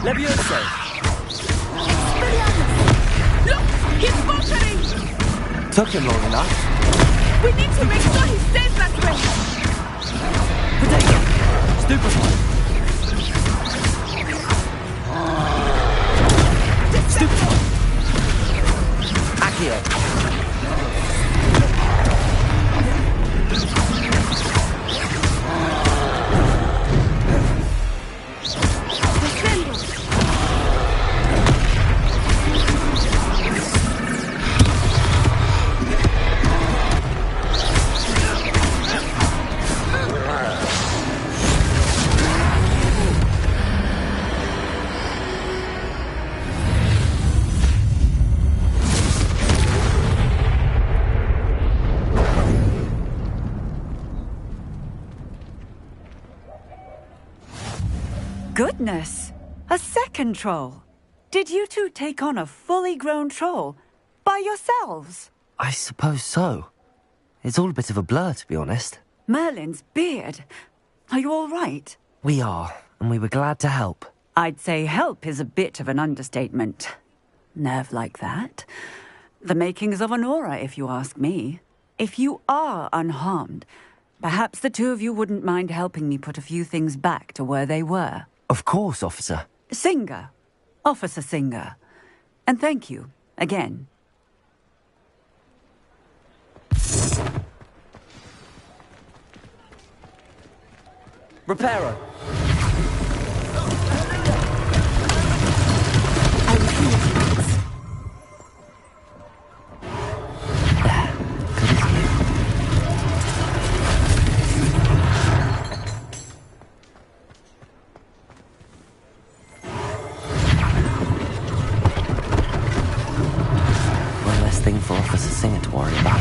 Leviosa! Look! He's faltering! Took him long enough. We need to make sure he stays that way! Potato! Stupefy! Stupefy! Accio! Goodness! A second troll! Did you two take on a fully grown troll? By yourselves? I suppose so. It's all a bit of a blur, to be honest. Merlin's beard. Are you all right? We are, and we were glad to help. I'd say help is a bit of an understatement. Nerve like that. The makings of an aura, if you ask me. If you are unharmed, perhaps the two of you wouldn't mind helping me put a few things back to where they were. Of course, officer. Singer. Officer Singer. And thank you, again. Repairer. One less thing for Officer Singer to worry about.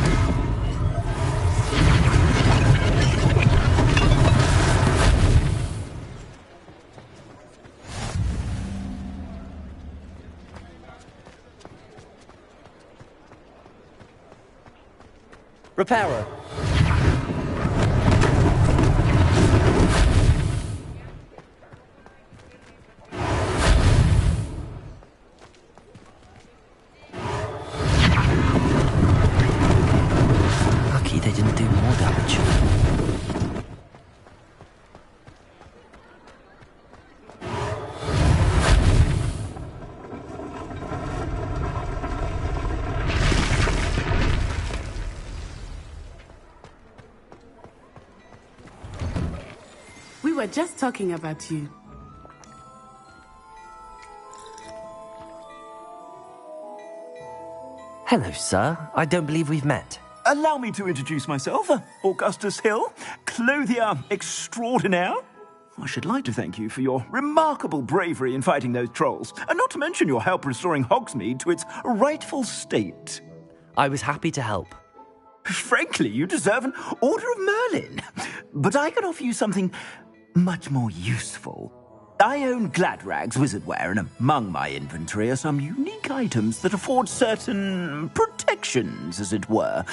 Repairer. Lucky they didn't do more damage. We were just talking about you. Hello, sir. I don't believe we've met. Allow me to introduce myself, Augustus Hill, clothier extraordinaire. I should like to thank you for your remarkable bravery in fighting those trolls, and not to mention your help restoring Hogsmeade to its rightful state. I was happy to help. Frankly, you deserve an Order of Merlin. But I can offer you something much more useful. I own Gladrag's wizardware, and among my inventory are some unique items that afford certain protections, as it were.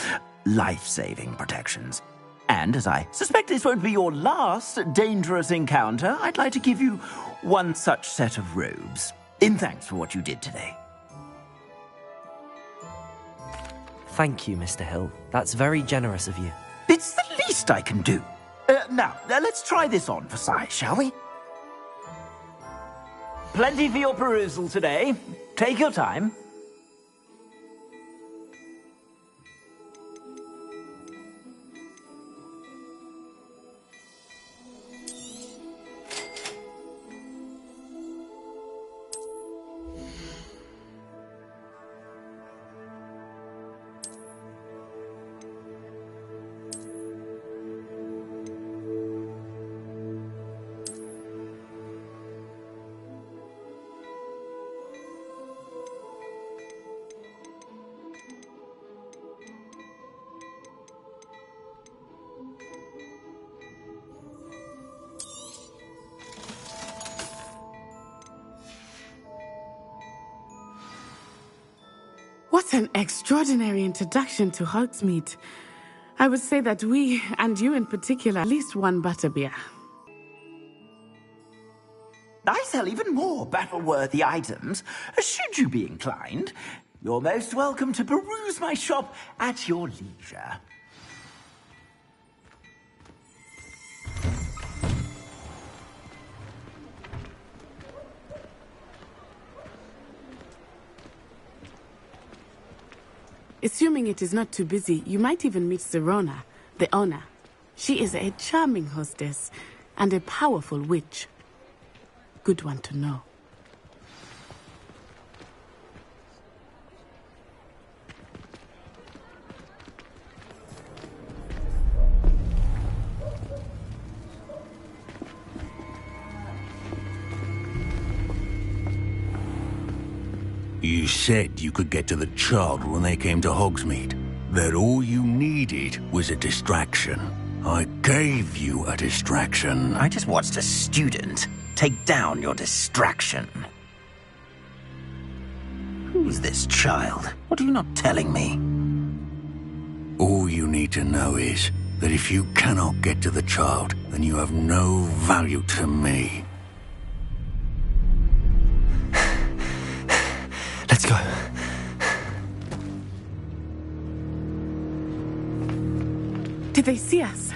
Life-saving protections. And as I suspect this won't be your last dangerous encounter, I'd like to give you one such set of robes, in thanks for what you did today. Thank you, Mr. Hill. That's very generous of you. It's the least I can do. Now, let's try this on for size, shall we? Plenty for your perusal today. Take your time. What an extraordinary introduction to Hogsmeade. I would say that we, and you in particular, at least one butterbeer. I sell even more battle-worthy items. Should you be inclined, you're most welcome to peruse my shop at your leisure. Assuming it is not too busy, you might even meet Serona, the owner. She is a charming hostess and a powerful witch. Good one to know. You said you could get to the child when they came to Hogsmeade. That all you needed was a distraction. I gave you a distraction. I just watched a student take down your distraction. Who's this child? What are you not telling me? All you need to know is that if you cannot get to the child, then you have no value to me. Let's go. Did they see us?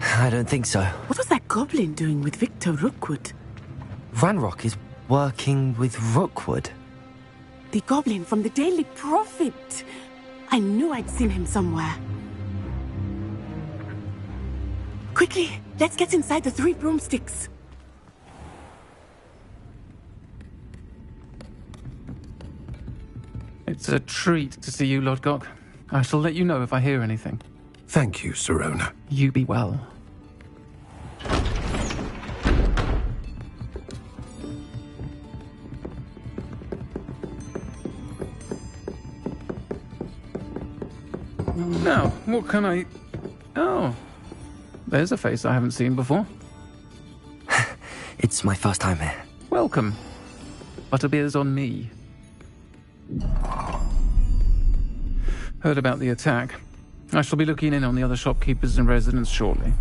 I don't think so. What was that goblin doing with Victor Rookwood? Ranrock is working with Rookwood. The goblin from the Daily Prophet. I knew I'd seen him somewhere. Quickly, let's get inside the 3 broomsticks. It's a treat to see you, Lodgok. I shall let you know if I hear anything. Thank you, Sirona. You be well. Now, what can I... Oh, there's a face I haven't seen before. It's my first time here. Welcome. Butterbeer's on me. Heard about the attack. I shall be looking in on the other shopkeepers and residents shortly.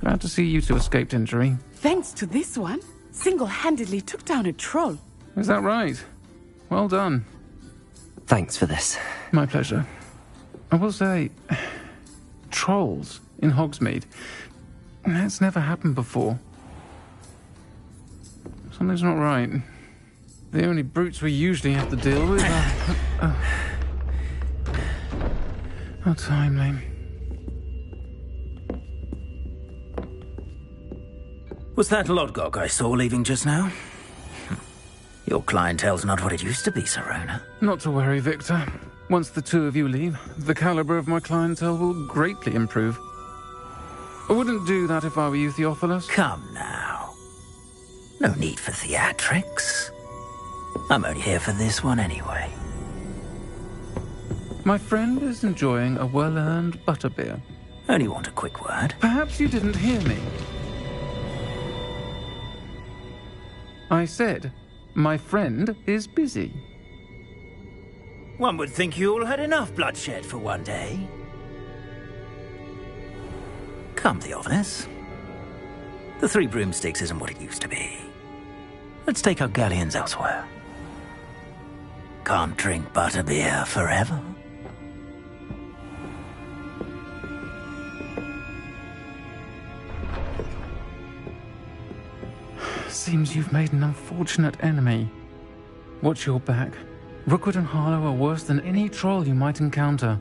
Glad to see you two escaped injury. Thanks to this one, single-handedly took down a troll. Is that right? Well done. Thanks for this. My pleasure. I will say, trolls in Hogsmeade. That's never happened before. Something's not right. The only brutes we usually have to deal with are... How timely. Was that Lodgok I saw leaving just now? Your clientele's not what it used to be, Sirona. Not to worry, Victor. Once the 2 of you leave, the caliber of my clientele will greatly improve. I wouldn't do that if I were you, Theophilus. Come now. No need for theatrics. I'm only here for this one anyway. My friend is enjoying a well-earned butterbeer. Only want a quick word. Perhaps you didn't hear me. I said, my friend is busy. One would think you all had enough bloodshed for one day. Come, Theophilus. The 3 broomsticks isn't what it used to be. Let's take our galleons elsewhere. Can't drink butterbeer forever. Seems you've made an unfortunate enemy. Watch your back. Rookwood and Harlow are worse than any troll you might encounter.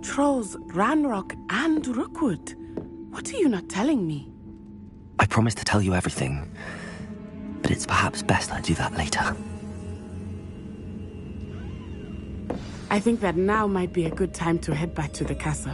Trolls, Ranrock, and Rookwood. What are you not telling me? I promised to tell you everything, but it's perhaps best I do that later. I think that now might be a good time to head back to the castle.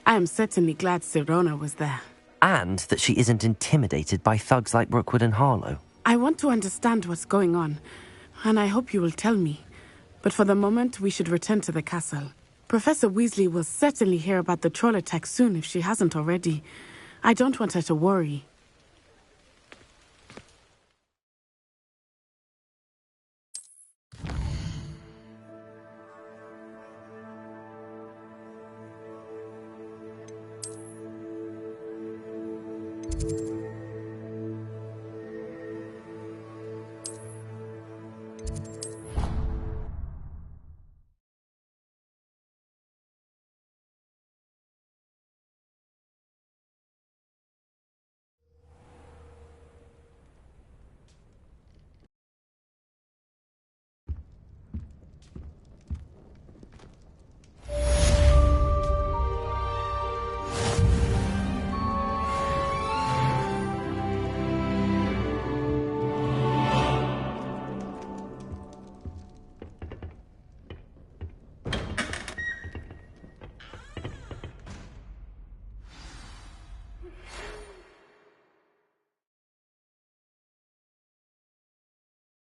I am certainly glad Sirona was there. And that she isn't intimidated by thugs like Rookwood and Harlow. I want to understand what's going on, and I hope you will tell me. But for the moment, we should return to the castle. Professor Weasley will certainly hear about the troll attack soon if she hasn't already. I don't want her to worry.